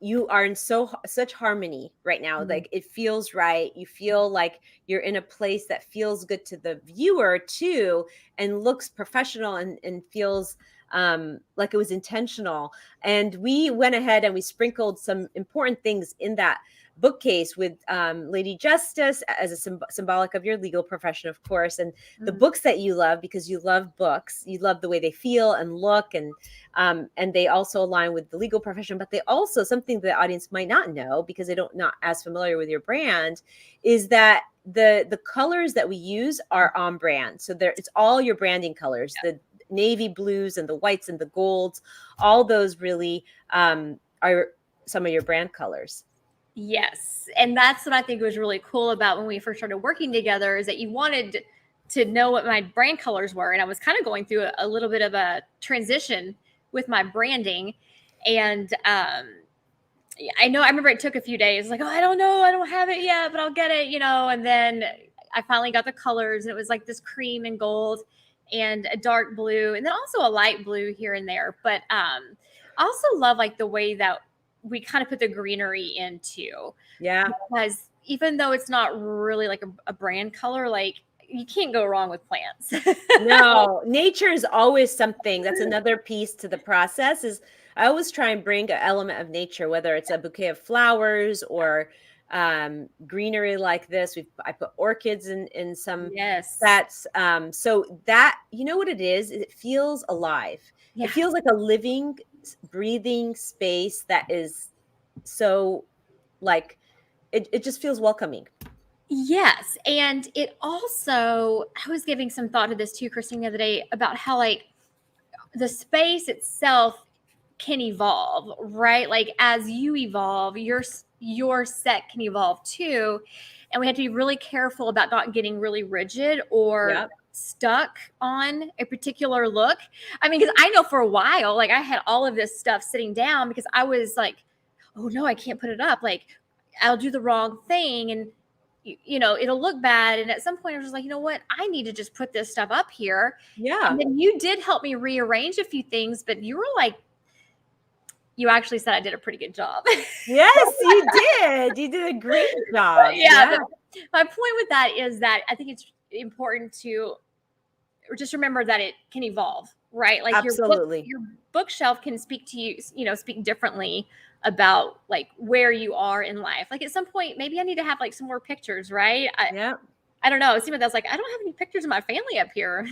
you are in such harmony right now. Like it feels right. You feel like you're in a place that feels good to the viewer too, and looks professional and feels like it was intentional. And we went ahead and we sprinkled some important things in that bookcase with Lady Justice as a symbolic of your legal profession, of course, and the books that you love because you love books. You love the way they feel and look, and they also align with the legal profession. But they also, something the audience might not know because they don't not as familiar with your brand, is that the colors that we use are on brand. So it's all your branding colors, the navy blues and the whites and the golds. All those really are some of your brand colors. Yes. And that's what I think was really cool about when we first started working together is that you wanted to know what my brand colors were. And I was kind of going through a little bit of a transition with my branding. And I remember it took a few days, like, oh, I don't know, I don't have it yet, but I'll get it, and then I finally got the colors and it was like this cream and gold and a dark blue and then also a light blue here and there. But I also love like the way that we kind of put the greenery into. Yeah. Because even though it's not really like a brand color, like you can't go wrong with plants. No, nature is always something. That's another piece to the process is I always try and bring an element of nature, whether it's a bouquet of flowers or greenery like this. I put orchids in some sets. So that, what it is, it feels alive. Yeah. It feels like a living, breathing space that is so like, it just feels welcoming. Yes. And it also, I was giving some thought to this too, Christine, the other day about how like the space itself can evolve, right? Like as you evolve, your set can evolve too. And we have to be really careful about not getting really rigid or stuck on a particular look. I mean, because I know for a while, like I had all of this stuff sitting down because I was like, oh no, I can't put it up. Like I'll do the wrong thing and it'll look bad. And at some point I was just like, you know what? I need to just put this stuff up here. Yeah. And then you did help me rearrange a few things, but you were like, you actually said I did a pretty good job. Yes, you did. You did a great job. Yeah. My point with that is that I think it's important to just remember that it can evolve, right? Like absolutely. your bookshelf can speak to you, speak differently about like where you are in life. Like at some point, maybe I need to have like some more pictures, right? I don't know. It seemed like I was like, I don't have any pictures of my family up here.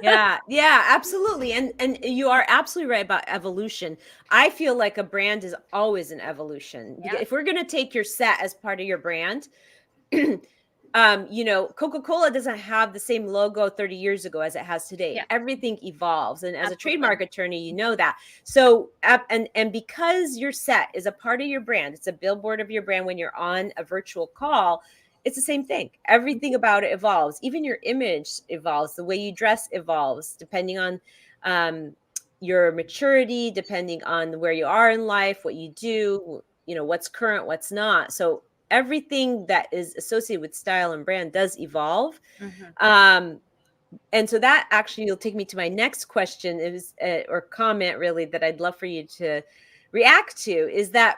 Yeah, absolutely. And you are absolutely right about evolution. I feel like a brand is always an evolution. Yeah. If we're going to take your set as part of your brand, Coca-Cola doesn't have the same logo 30 years ago as it has today. Yeah. Everything evolves. And as Absolutely. a trademark attorney, you know that. So, and because your set is a part of your brand, it's a billboard of your brand when you're on a virtual call, it's the same thing. Everything about it evolves. Even your image evolves. The way you dress evolves, depending on your maturity, depending on where you are in life, what you do, what's current, what's not. So everything that is associated with style and brand does evolve. Mm-hmm. And so that actually will take me to my next question is or comment really that I'd love for you to react to is that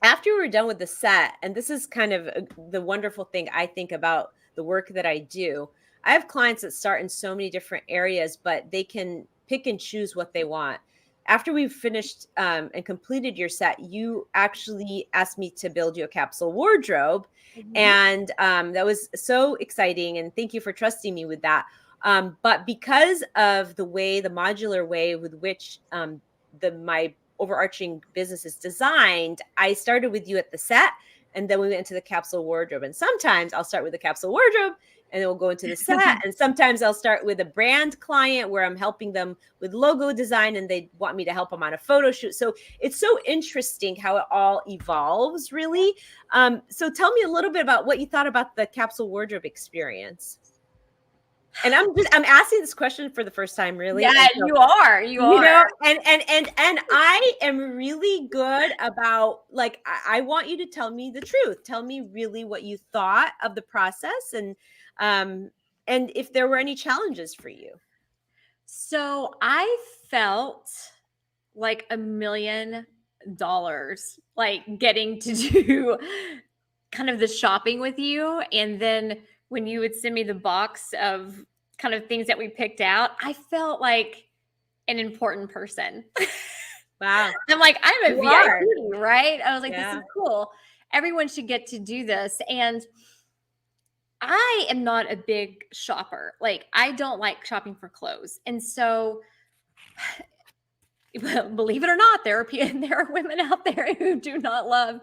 after we're done with the set, and this is kind of the wonderful thing I think about the work that I do. I have clients that start in so many different areas, but they can pick and choose what they want. After we've finished and completed your set, you actually asked me to build you a capsule wardrobe. Mm-hmm. And that was so exciting. And thank you for trusting me with that. But because of the modular way with which my overarching business is designed, I started with you at the set and then we went into the capsule wardrobe. And sometimes I'll start with the capsule wardrobe and then we'll go into the set. And sometimes I'll start with a brand client where I'm helping them with logo design and they want me to help them on a photo shoot. So it's so interesting how it all evolves, really. So tell me a little bit about what you thought about the capsule wardrobe experience. And I'm asking this question for the first time, really. Yeah, so, you are. And I am really good about like I want you to tell me the truth. Tell me really what you thought of the process and if there were any challenges for you. So I felt like $1 million, like getting to do kind of the shopping with you, and then when you would send me the box of kind of things that we picked out, I felt like an important person. Wow. I'm like, I'm a VIP, right? I was like, This is cool. Everyone should get to do this. And I am not a big shopper. Like, I don't like shopping for clothes. And so, believe it or not, there are women out there who do not love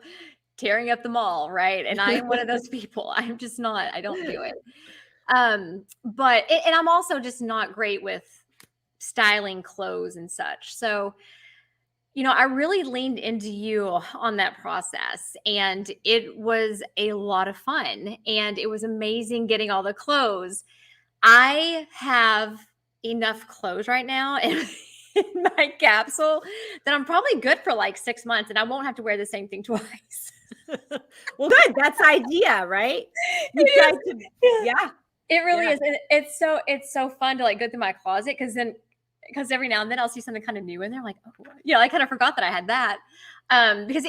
tearing up the mall, right? And I am one of those people. I'm just not, I don't do it. But I'm also just not great with styling clothes and such. So, I really leaned into you on that process, and it was a lot of fun, and it was amazing getting all the clothes. I have enough clothes right now in my capsule that I'm probably good for like 6 months, and I won't have to wear the same thing twice. Well, good. That's the idea, right? It really is. It's so fun to like go through my closet because every now and then I'll see something kind of new in there. I'm like, oh, I kind of forgot that I had that. Because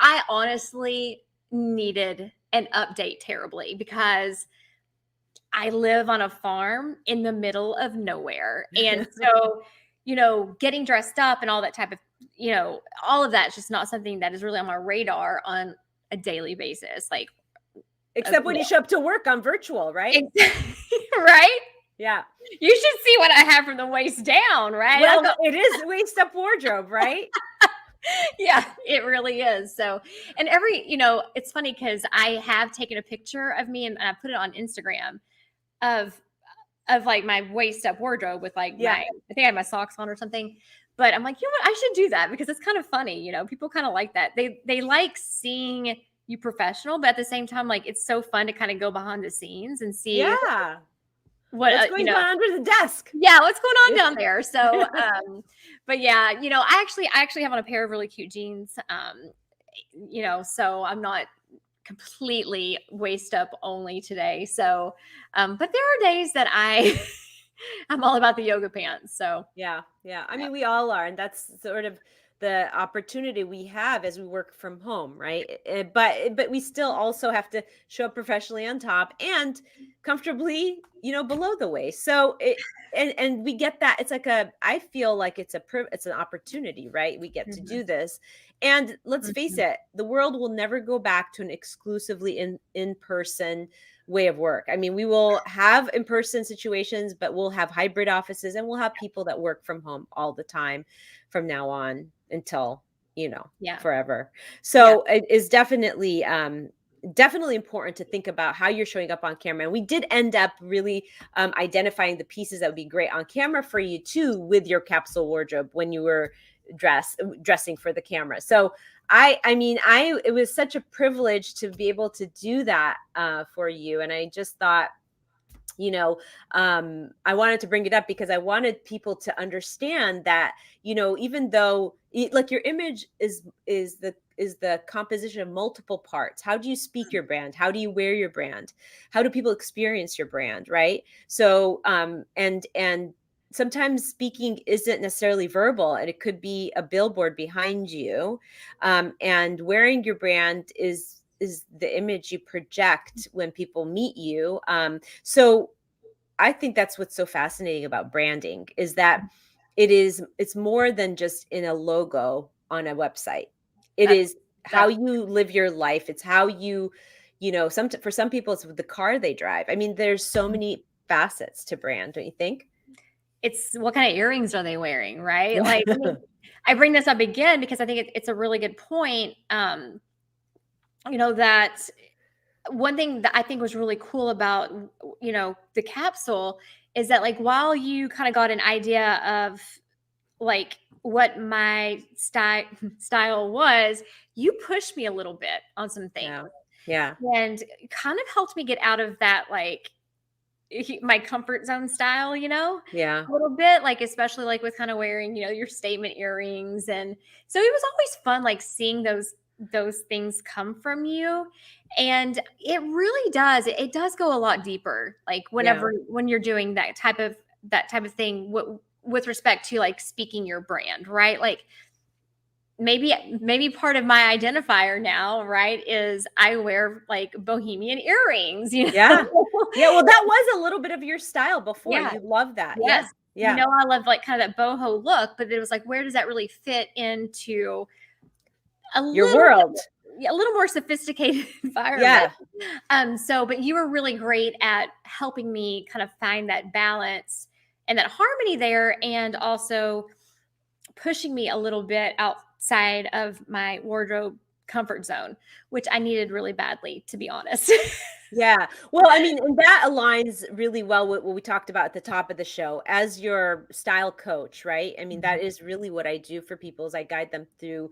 I honestly needed an update terribly because I live on a farm in the middle of nowhere. And so, getting dressed up and all that type of, all of that's just not something that is really on my radar on a daily basis. Like, except when you show up to work on virtual, right? Right? Yeah. You should see what I have from the waist down, right? Well, it is waist up wardrobe, right? Yeah, it really is. So, and it's funny because I have taken a picture of me and I put it on Instagram of like my waist up wardrobe with like I think I had my socks on or something. But I'm like, what? I should do that because it's kind of funny. People kind of like that. They like seeing you professional, but at the same time, like it's so fun to kind of go behind the scenes and see. Yeah. What's going on under the desk? Yeah, what's going on down there? So, but yeah, I actually have on a pair of really cute jeans. So I'm not completely waist up only today. So, but there are days that I'm all about the yoga pants. So yeah. I mean, we all are, and that's sort of the opportunity we have as we work from home, right? But we still also have to show up professionally on top and comfortably, below the waist. So and we get that. It's like I feel like it's an opportunity, right? We get to do this. And let's face it, the world will never go back to an exclusively in-person way of work. I mean, we will have in-person situations, but we'll have hybrid offices, and we'll have people that work from home all the time from now on until, forever. So it is definitely important to think about how you're showing up on camera. And we did end up really identifying the pieces that would be great on camera for you too, with your capsule wardrobe when you were dressing for the camera. So it was such a privilege to be able to do that for you. And I just thought, I wanted to bring it up because I wanted people to understand that, even though like your image is the composition of multiple parts. How do you speak your brand? How do you wear your brand? How do people experience your brand? Right. So, and sometimes speaking isn't necessarily verbal, and it could be a billboard behind you. And wearing your brand is the image you project when people meet you. So I think that's what's so fascinating about branding is that it's more than just in a logo on a website. It is how you live your life. It's how for some people it's the car they drive. I mean, there's so many facets to brand, don't you think? It's what kind of earrings are they wearing, right? Like, I bring this up again because I think it's a really good point. That one thing that I think was really cool about, the capsule is that, like, while you kind of got an idea of like what my style was, you pushed me a little bit on some things. Yeah. And kind of helped me get out of that, like, my comfort zone style, Yeah. a little bit, like, especially like with kind of wearing, your statement earrings. And so it was always fun, like seeing those things come from you. And it really does. It does go a lot deeper. Like when you're doing that type of thing with respect to like speaking your brand, right? Like maybe part of my identifier now, right, is I wear like bohemian earrings, Yeah. Yeah. Well, that was a little bit of your style before. Yeah. You love that. Yes. Yeah. I love like kind of that boho look, but it was like, where does that really fit into your world? A little more sophisticated environment. Yeah. But you were really great at helping me kind of find that balance and that harmony there, and also pushing me a little bit outside of my wardrobe comfort zone, which I needed really badly, to be honest. Yeah. Well, I mean, and that aligns really well with what we talked about at the top of the show as your style coach, right? I mean, that is really what I do for people is I guide them through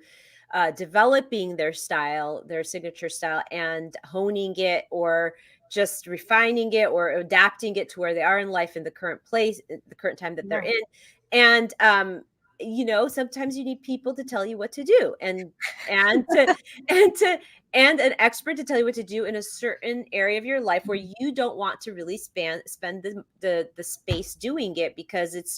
developing their style, their signature style, and honing it or just refining it or adapting it to where they are in life in the current place, the current time that they're in. And sometimes you need people to tell you what to do and and an expert to tell you what to do in a certain area of your life where you don't want to really spend the space doing it because it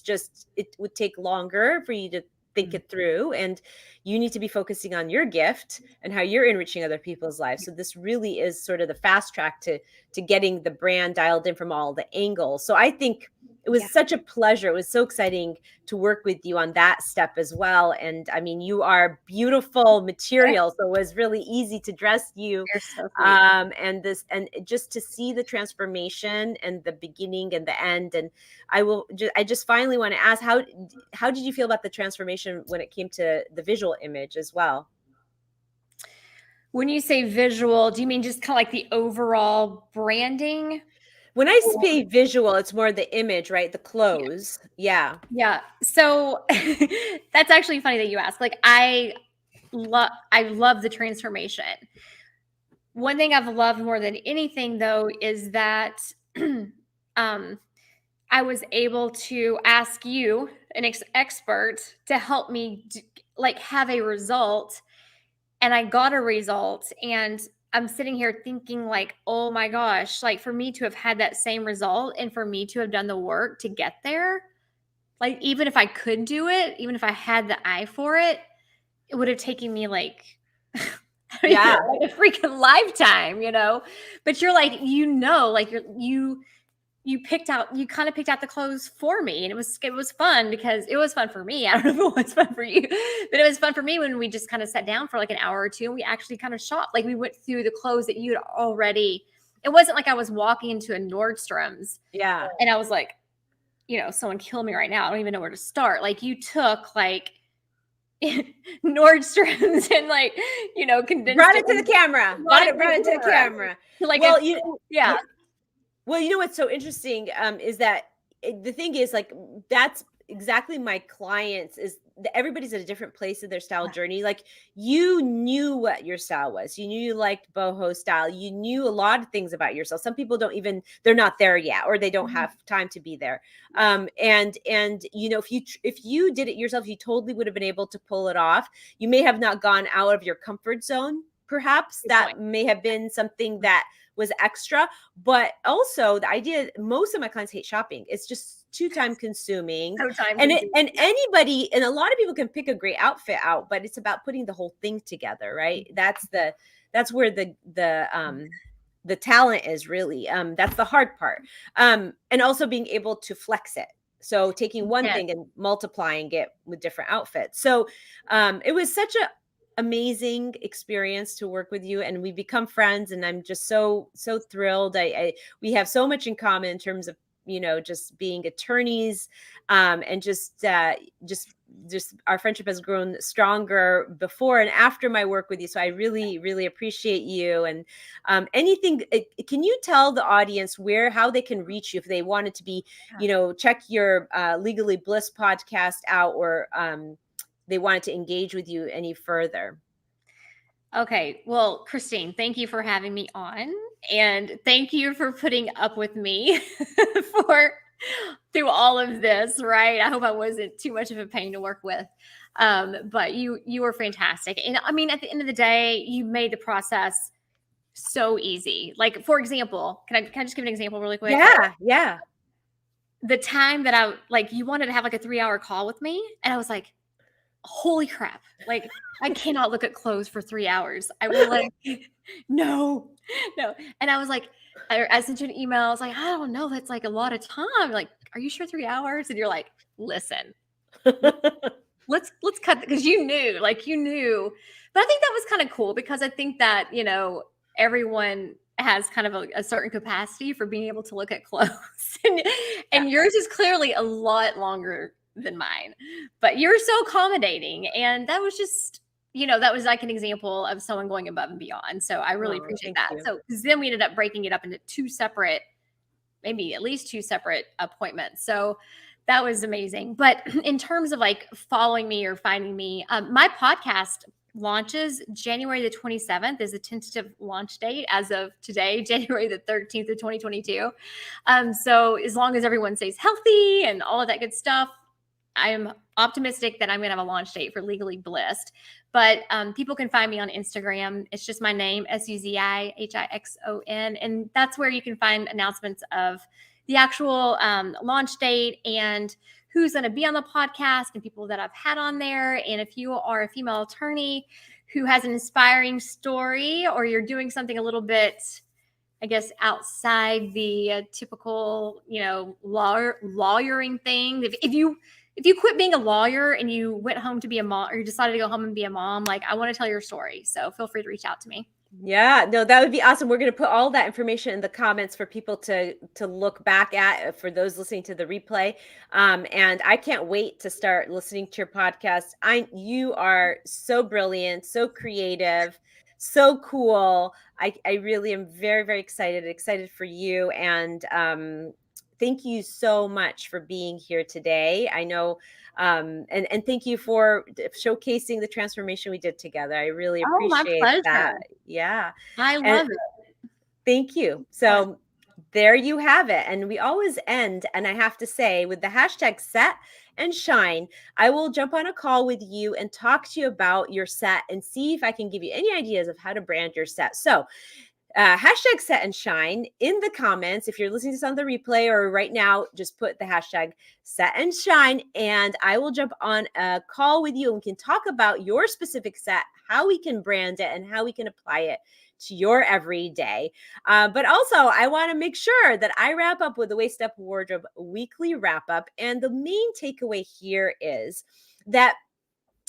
would take longer for you to think it through, and you need to be focusing on your gift and how you're enriching other people's lives. So this really is sort of the fast track to getting the brand dialed in from all the angles. So I think it was such a pleasure. It was so exciting to work with you on that step as well. And I mean, you are beautiful material, so it was really easy to dress you. You're so and just to see the transformation and the beginning and the end. And I just finally want to ask, how did you feel about the transformation when it came to the visual image as well? When you say visual, do you mean just kind of like the overall branding? When I say visual, it's more the image, right? The clothes. Yeah. So that's actually funny that you ask. Like I love the transformation. One thing I've loved more than anything though is that I was able to ask you, an expert, to help me like have a result, and I got a result, and I'm sitting here thinking like, oh my gosh, like for me to have had that same result and for me to have done the work to get there, like even if I could do it, even if I had the eye for it, it would have taken me like Yeah. like a freaking lifetime, But you're like, like you kind of picked out the clothes for me, and it was fun because it was fun for me. I don't know if it was fun for you, but it was fun for me when we just kind of sat down for like an hour or two and we actually kind of shopped. Like we went through the clothes that you'd already. It wasn't like I was walking into a Nordstrom's. Yeah. And I was like, someone kill me right now. I don't even know where to start. Like you took like Nordstrom's and like, condensed Brought it to the camera. Brought it to the camera. Like, well, yeah. Well, you know what's so interesting is that the thing is like that's exactly my clients is everybody's at a different place in their style journey. Like you knew what your style was. You knew you liked boho style. You knew a lot of things about yourself. Some people they're not there yet, or they don't have time to be there. And if you did it yourself, you totally would have been able to pull it off. You may have not gone out of your comfort zone. Perhaps that may have been something that was extra, but also the idea, most of my clients hate shopping. It's just too time consuming. And anybody, and a lot of people can pick a great outfit out, but it's about putting the whole thing together, right? That's where the talent is really, that's the hard part. And also being able to flex it. So taking one thing and multiplying it with different outfits. So it was such a amazing experience to work with you, and we become friends, and I'm just so thrilled. We have so much in common in terms of just being attorneys, and just our friendship has grown stronger before and after my work with you. So I really appreciate you. And anything, can you tell the audience how they can reach you if they wanted to be, check your Legally Bliss podcast out, or they wanted to engage with you any further? Okay. Well, Christine, thank you for having me on, and thank you for putting up with me through all of this, right? I hope I wasn't too much of a pain to work with. But you were fantastic. And I mean, at the end of the day, you made the process so easy. Like, for example, can I just give an example really quick? Yeah. The time that you wanted to have like a 3-hour call with me, and I was like, holy crap. Like, I cannot look at clothes for 3 hours. I will like, no. And I was like, I sent you an email. I was like, I don't know. That's like a lot of time. Like, are you sure 3 hours? And you're like, listen, let's cut, because you knew. But I think that was kind of cool, because I think that, everyone has kind of a certain capacity for being able to look at clothes. and yours is clearly a lot longer than mine, but you're so accommodating. And that was just, that was like an example of someone going above and beyond. So I really appreciate that. You. So then we ended up breaking it up into maybe at least two separate appointments. So that was amazing. But in terms of like following me or finding me, my podcast launches January the 27th is a tentative launch date as of today, January the 13th of 2022. So as long as everyone stays healthy and all of that good stuff, I am optimistic that I'm going to have a launch date for Legally Blissed. But people can find me on Instagram. It's just my name, SUZIHIXON. And that's where you can find announcements of the actual launch date and who's going to be on the podcast and people that I've had on there. And if you are a female attorney who has an inspiring story, or you're doing something a little bit, I guess, outside the typical, lawyering thing. If you quit being a lawyer and you went home to be a mom, or you decided to go home and be a mom, like, I want to tell your story. So feel free to reach out to me. Yeah, no, that would be awesome. We're going to put all that information in the comments for people to look back at, for those listening to the replay. And I can't wait to start listening to your podcast. You are so brilliant, so creative, so cool. I really am very, very excited for you. And thank you so much for being here today. I know, and thank you for showcasing the transformation we did together. I really appreciate that. Yeah. I love it. Thank you. So There you have it. And we always end, and I have to say, with the hashtag set and shine, I will jump on a call with you and talk to you about your set and see if I can give you any ideas of how to brand your set. So hashtag set and shine in the comments. If you're listening to this on the replay or right now, just put the hashtag set and shine, and I will jump on a call with you and we can talk about your specific set, how we can brand it, and how we can apply it to your everyday. But also, I want to make sure that I wrap up with the Waist Up Wardrobe weekly wrap up. And the main takeaway here is that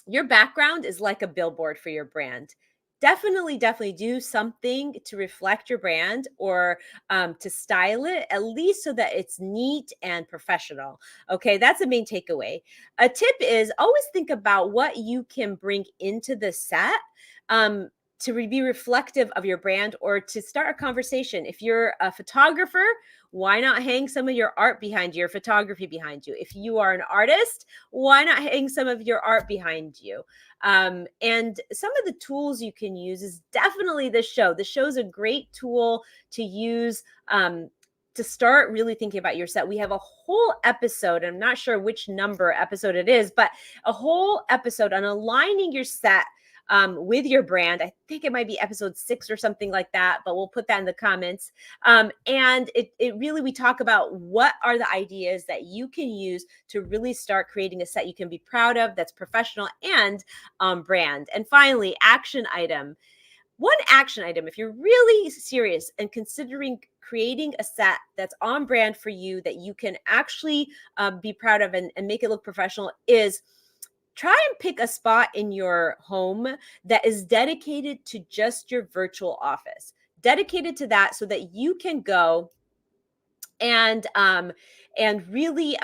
your background is like a billboard for your brand. Definitely do something to reflect your brand or to style it, at least so that it's neat and professional. Okay, that's the main takeaway. A tip is always think about what you can bring into the set to be reflective of your brand or to start a conversation. If you're a photographer, why not hang some of your art behind you, your photography behind you? If you are an artist, why not hang some of your art behind you? And some of the tools you can use is definitely the show. The show is a great tool to use to start really thinking about your set. We have a whole episode, I'm not sure which number episode it is, but a whole episode on aligning your set with your brand. I think it might be episode 6 or something like that, but we'll put that in the comments. And it really, we talk about what are the ideas that you can use to really start creating a set you can be proud of, that's professional and brand. And finally, action item. One action item, if you're really serious and considering creating a set that's on brand for you, that you can actually be proud of and make it look professional, is try and pick a spot in your home that is dedicated to just your virtual office, dedicated to that, so that you can go and really,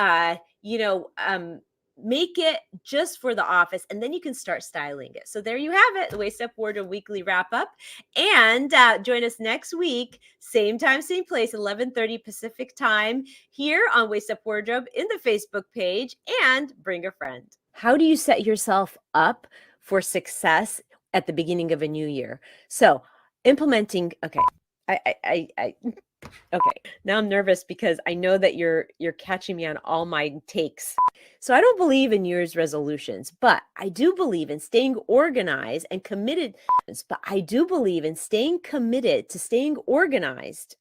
make it just for the office, and then you can start styling it. So there you have it, the Waist Up Wardrobe weekly wrap up. And join us next week, same time, same place, 11:30 Pacific time, here on Waist Up Wardrobe in the Facebook page, and bring a friend. How do you set yourself up for success at the beginning of a new year? So implementing, okay, okay, now I'm nervous because I know that you're catching me on all my takes. So I don't believe in New Year's resolutions, but I do believe in staying organized and committed. But I do believe in staying committed to staying organized.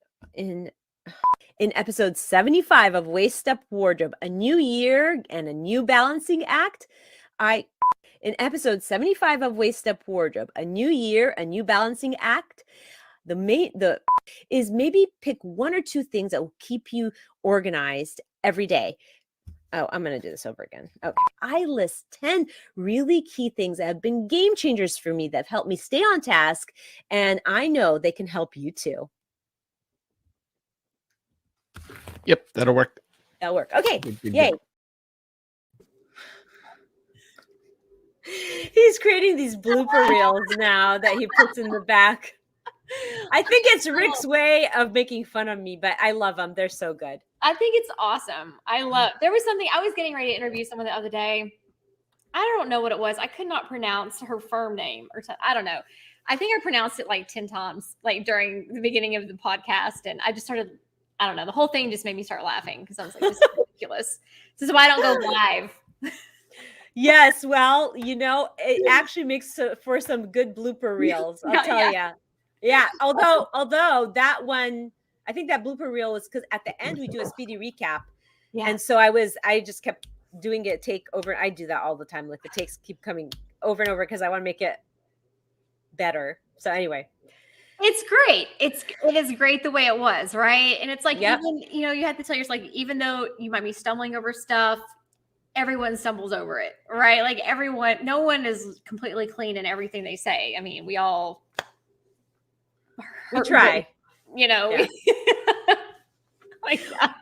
In episode 75 of Waist Up Wardrobe, a new year and a new balancing act, in episode 75 of Waist Up Wardrobe, a new year, a new balancing act, is maybe pick 1 or 2 things that will keep you organized every day. Oh, I'm going to do this over again. Okay. I list 10 really key things that have been game changers for me, that have helped me stay on task, and I know they can help you too. Yep, that'll work. That'll work. Okay. Good. Yay. He's creating these blooper reels now that he puts in the back. I think it's Rick's way of making fun of me, but I love them. They're so good. I think it's awesome. There was something, I was getting ready to interview someone the other day. I don't know what it was. I could not pronounce her firm name or something. I don't know. I think I pronounced it like 10 times, like during the beginning of the podcast. And I just started, I don't know. The whole thing just made me start laughing because I was like, this is ridiculous. This is why I don't go live. Yes. Well, it actually makes for some good blooper reels. I'll tell you. Yeah. Although that one, I think that blooper reel was because at the end we do a speedy recap. Yeah. And so I just kept doing it take over. I do that all the time. Like the takes keep coming over and over because I want to make it better. So anyway. It's great. It is great the way it was, right? And it's like, yep. Even, you have to tell yourself, like, even though you might be stumbling over stuff, everyone stumbles over it, right? Like no one is completely clean in everything they say. I mean, we all try, Yeah. Like that.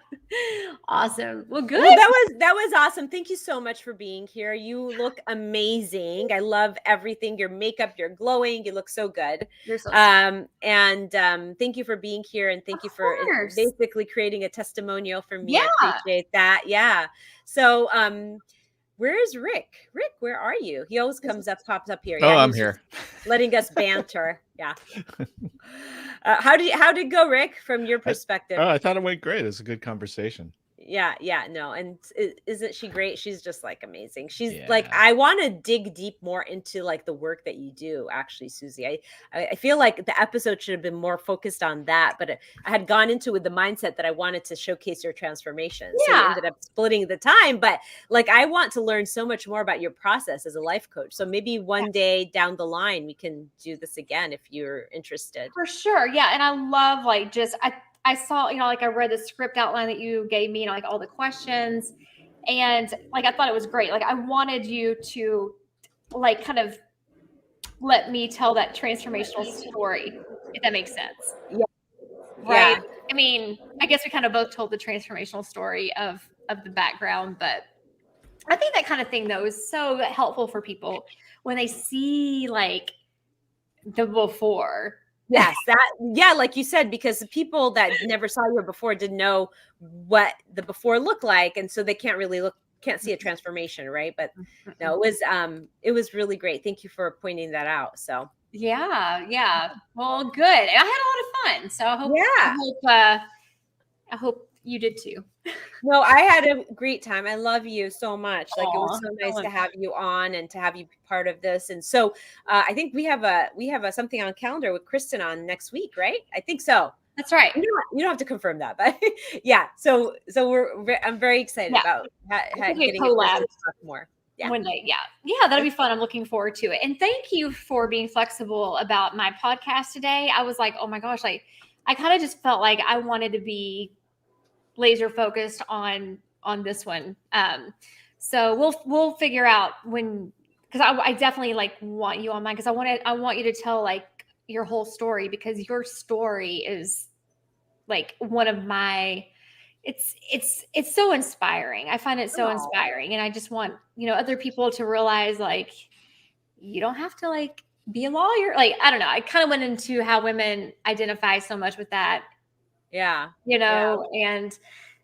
Awesome. Well, good. Well, that was awesome. Thank you so much for being here. You look amazing. I love everything. Your makeup, you're glowing. You look so good. You're so thank you for being here, and thank you for basically creating a testimonial for me. Yeah. I appreciate that. Yeah. So, where is Rick? Rick, where are you? He always pops up here. Oh, yeah, I'm here. Letting us banter. Yeah. How did it go, Rick, from your perspective? I thought it went great. It was a good conversation. Yeah, no, and isn't she great? She's just like amazing. She's like, Yeah. I want to dig deep more into like the work that you do, actually, Susie. I feel like the episode should have been more focused on that, but I had gone into it with the mindset that I wanted to showcase your transformation. So we Yeah. ended up splitting the time, but like I want to learn so much more about your process as a life coach. So maybe one day down the line we can do this again if you're interested. For sure. Yeah. And I love like just I saw, like I read the script outline that you gave me, like all the questions. And like I thought it was great. Like I wanted you to like kind of let me tell that transformational story, if that makes sense. Yeah. Right. Yeah. I mean, I guess we kind of both told the transformational story of the background, but I think that kind of thing though is so helpful for people when they see like the before. Yes, like you said, because the people that never saw you before didn't know what the before looked like, and so they can't see a transformation, right? But no, it was really great. Thank you for pointing that out. So Yeah. Well, good. I had a lot of fun. So I hope you did too. No, I had a great time. I love you so much. Like it was Aw, so nice I to love have you on and to have you be part of this. And so I think we have a something on calendar with Kristen on next week, right? I think so. That's right. You don't have to confirm that, but yeah. So I'm very excited about getting collab to talk more. Yeah. One day. Yeah, that'll be fun. I'm looking forward to it. And thank you for being flexible about my podcast today. I was like, oh my gosh, like I kind of just felt like I wanted to be laser focused on this one. So we'll figure out when, because I definitely like want you on mine, because I want you to tell like your whole story, because your story is like one of my it's so inspiring. I find it so inspiring, and I just want other people to realize like you don't have to like be a lawyer. Like I don't know. I kind of went into how women identify so much with that. Yeah. And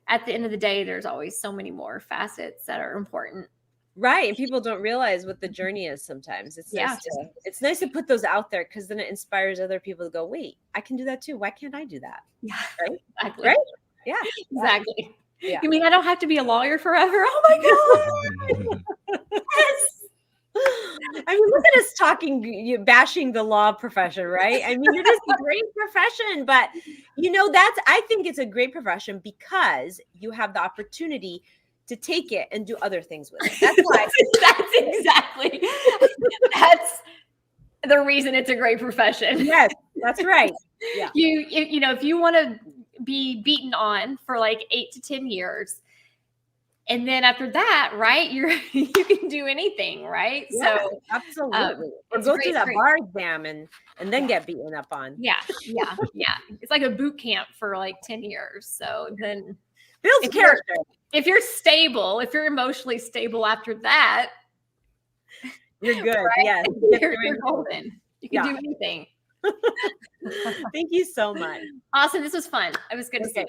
at the end of the day, there's always so many more facets that are important. Right. And people don't realize what the journey is sometimes. It's nice to put those out there, because then it inspires other people to go, wait, I can do that too. Why can't I do that? Yeah. Right. Exactly. Right. Yeah. Exactly. Yeah. You mean I don't have to be a lawyer forever? Oh my God. Yes. I mean, look at us bashing the law profession, right? I mean, it is a great profession, but I think it's a great profession because you have the opportunity to take it and do other things with it. That's why. That's the reason it's a great profession. Yes, that's right. Yeah. If you want to be beaten on for like 8 to 10 years, and then after that, right, you can do anything, right? Yeah, so absolutely. Or go through that bar exam and then get beaten up on. Yeah. It's like a boot camp for like 10 years. So then builds character. If you're stable, if you're emotionally stable after that, you're good. Right? Yes. You're golden. You can do anything. Thank you so much. Awesome. This was fun. It was good to see you.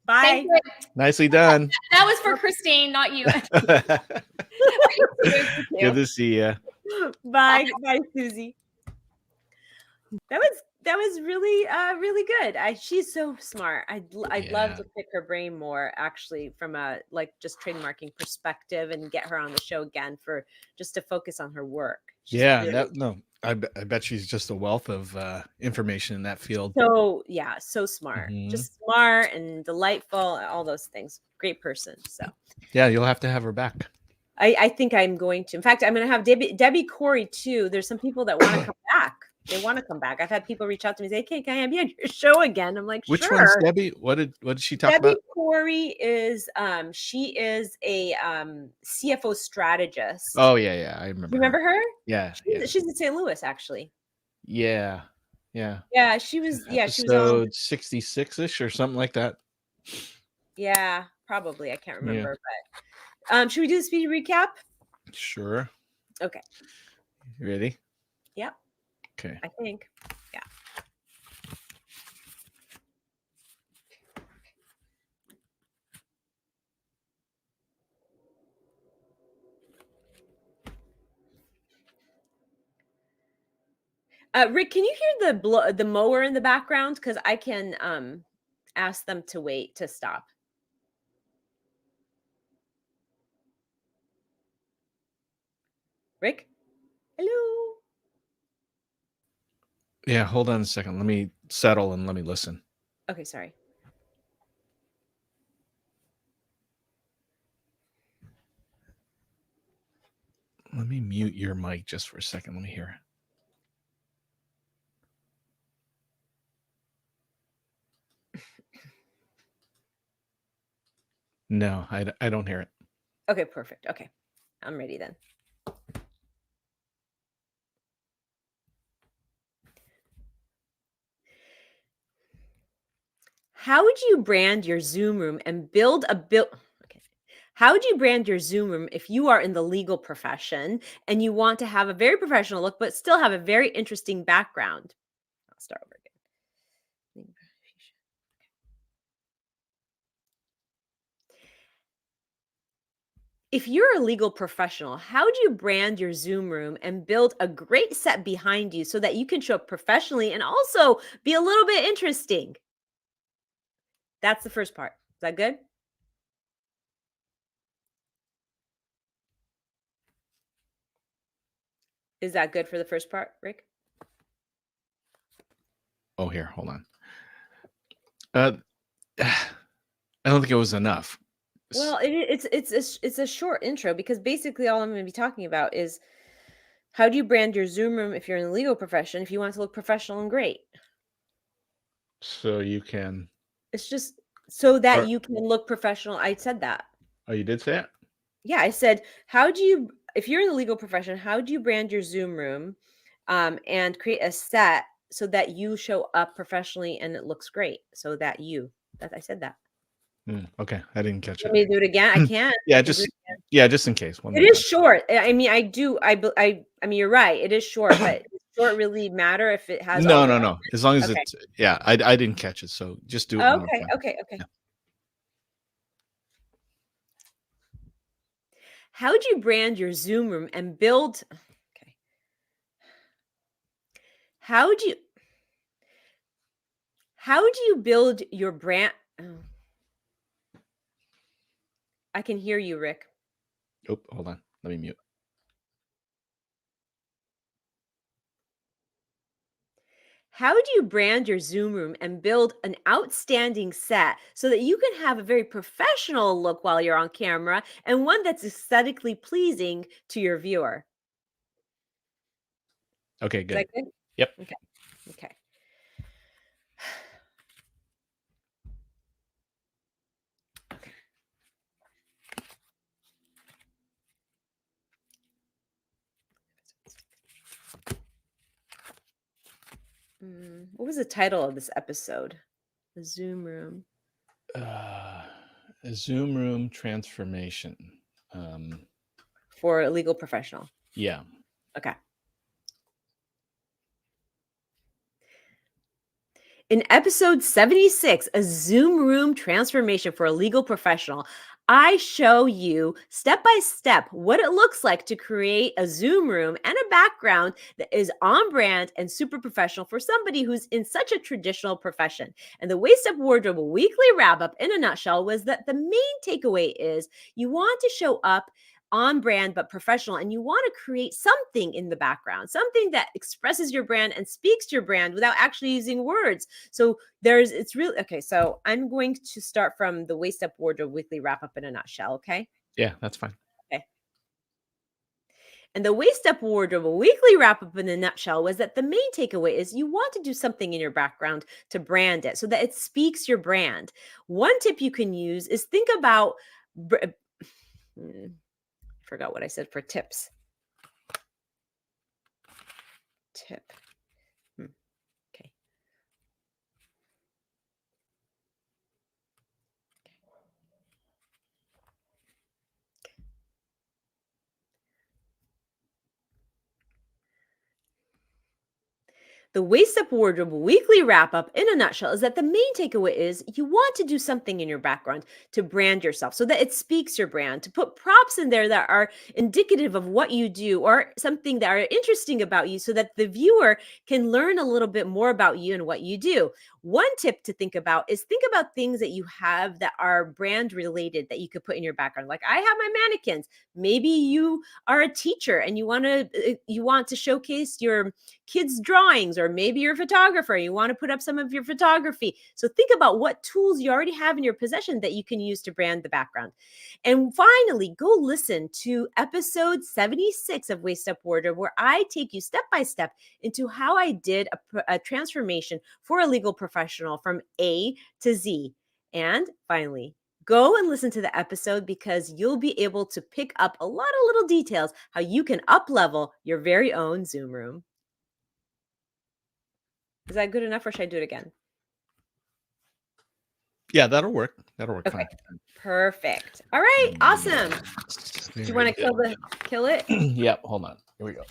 Bye. Nicely done. That was for Christine, not you. Good to see you. Bye, Susie. That was really really good. She's so smart. I'd love to pick her brain more, actually, from a like just trademarking perspective, and get her on the show again for just to focus on her work. I bet she's just a wealth of information in that field. So smart, just smart and delightful, all those things. Great person. So yeah, you'll have to have her back. I think I'm going to. In fact, I'm going to have Debbie Corey too. There's some people that want to come back. They want to come back. I've had people reach out to me and say, "Hey, can I be on your show again?" I'm like, which sure. one's Debbie? What did she talk about? Debbie Corey is she is a CFO strategist. Oh yeah, I remember. You remember her? Yeah, she's in St. Louis, actually. Yeah. She was. She was on 66ish or something like that. Yeah, probably. I can't remember, but should we do the speedy recap? Sure. Okay. You ready? Yep. Okay. I think. Yeah. Rick, can you hear the mower in the background? Because I can ask them to wait to stop. Rick? Hello? Yeah, hold on a second. Let me settle and let me listen. Okay, sorry. Let me mute your mic just for a second. Let me hear it. No, I don't hear it. Okay, perfect. Okay, I'm ready then. How would you brand your Zoom room and build a Okay. How would you brand your Zoom room if you are in the legal profession and you want to have a very professional look, but still have a very interesting background? I'll start over again. If you're a legal professional, how do you brand your Zoom room and build a great set behind you so that you can show up professionally and also be a little bit interesting? That's the first part. Is that good? Is that good for the first part, Rick? Oh, here, hold on. I don't think it was enough. Well, it's a short intro because basically all I'm going to be talking about is how do you brand your Zoom room if you're in the legal profession if you want to look professional and great? So you can. It's just so that Or, you can look professional. I said that. oh, you did say it? Yeah, I said, how do you, if you're in the legal profession, how do you brand your Zoom room and create a set so that you show up professionally and it looks great? That I said that. Okay, I didn't catch Want it. me to do it again? I can. Yeah, I can do it just in case. One It more is time. short. I mean, I mean, you're right. It is short, but does short really matter if it has all the No. As long as Okay. it's I didn't catch it, so just do it one more Okay, time. okay. Yeah. How would you brand your Zoom room and build Okay. How would you build your brand oh. I can hear you, Rick. Oh, hold on. Let me mute. How would you brand your Zoom room and build an outstanding set so that you can have a very professional look while you're on camera and one that's aesthetically pleasing to your viewer? Okay, Is good. that good? Yep. Okay. Okay. What was the title of this episode? The Zoom room. A Zoom room transformation. For a legal professional. Yeah. Okay. In episode 76, a Zoom room transformation for a legal professional, I show you step by step what it looks like to create a Zoom room and a background that is on brand and super professional for somebody who's in such a traditional profession. And the Waist Up Wardrobe weekly wrap up in a nutshell was that the main takeaway is you want to show up on brand but professional, and you want to create something in the background, something that expresses your brand and speaks to your brand without actually using words. So it's really okay. So I'm going to start from the Waist Up Wardrobe weekly wrap up in a nutshell. Okay. Yeah, that's fine. Okay. And the Waist Up Wardrobe weekly wrap up in a nutshell was that the main takeaway is you want to do something in your background to brand it so that it speaks your brand. One tip you can use is think about forgot what I said for tips. Tip. Okay. The Waist Up Wardrobe weekly wrap up in a nutshell is that the main takeaway is you want to do something in your background to brand yourself so that it speaks your brand, to put props in there that are indicative of what you do or something that are interesting about you so that the viewer can learn a little bit more about you and what you do. One tip to think about is think about things that you have that are brand related that you could put in your background. Like I have my mannequins. Maybe you are a teacher and you want to showcase your kids' drawings, or maybe you're a photographer, you want to put up some of your photography. So think about what tools you already have in your possession that you can use to brand the background. And finally, go listen to episode 76 of Waist Up Wardrobe, where I take you step by step into how I did a transformation for a legal professional from A to Z. And finally, go and listen to the episode because you'll be able to pick up a lot of little details how you can up-level your very own Zoom room. Is that good enough or should I do it again? Yeah, that'll work. That'll work Okay. fine. Perfect. All right. Awesome. Do you want to kill it? Yep. Hold on. Here we go.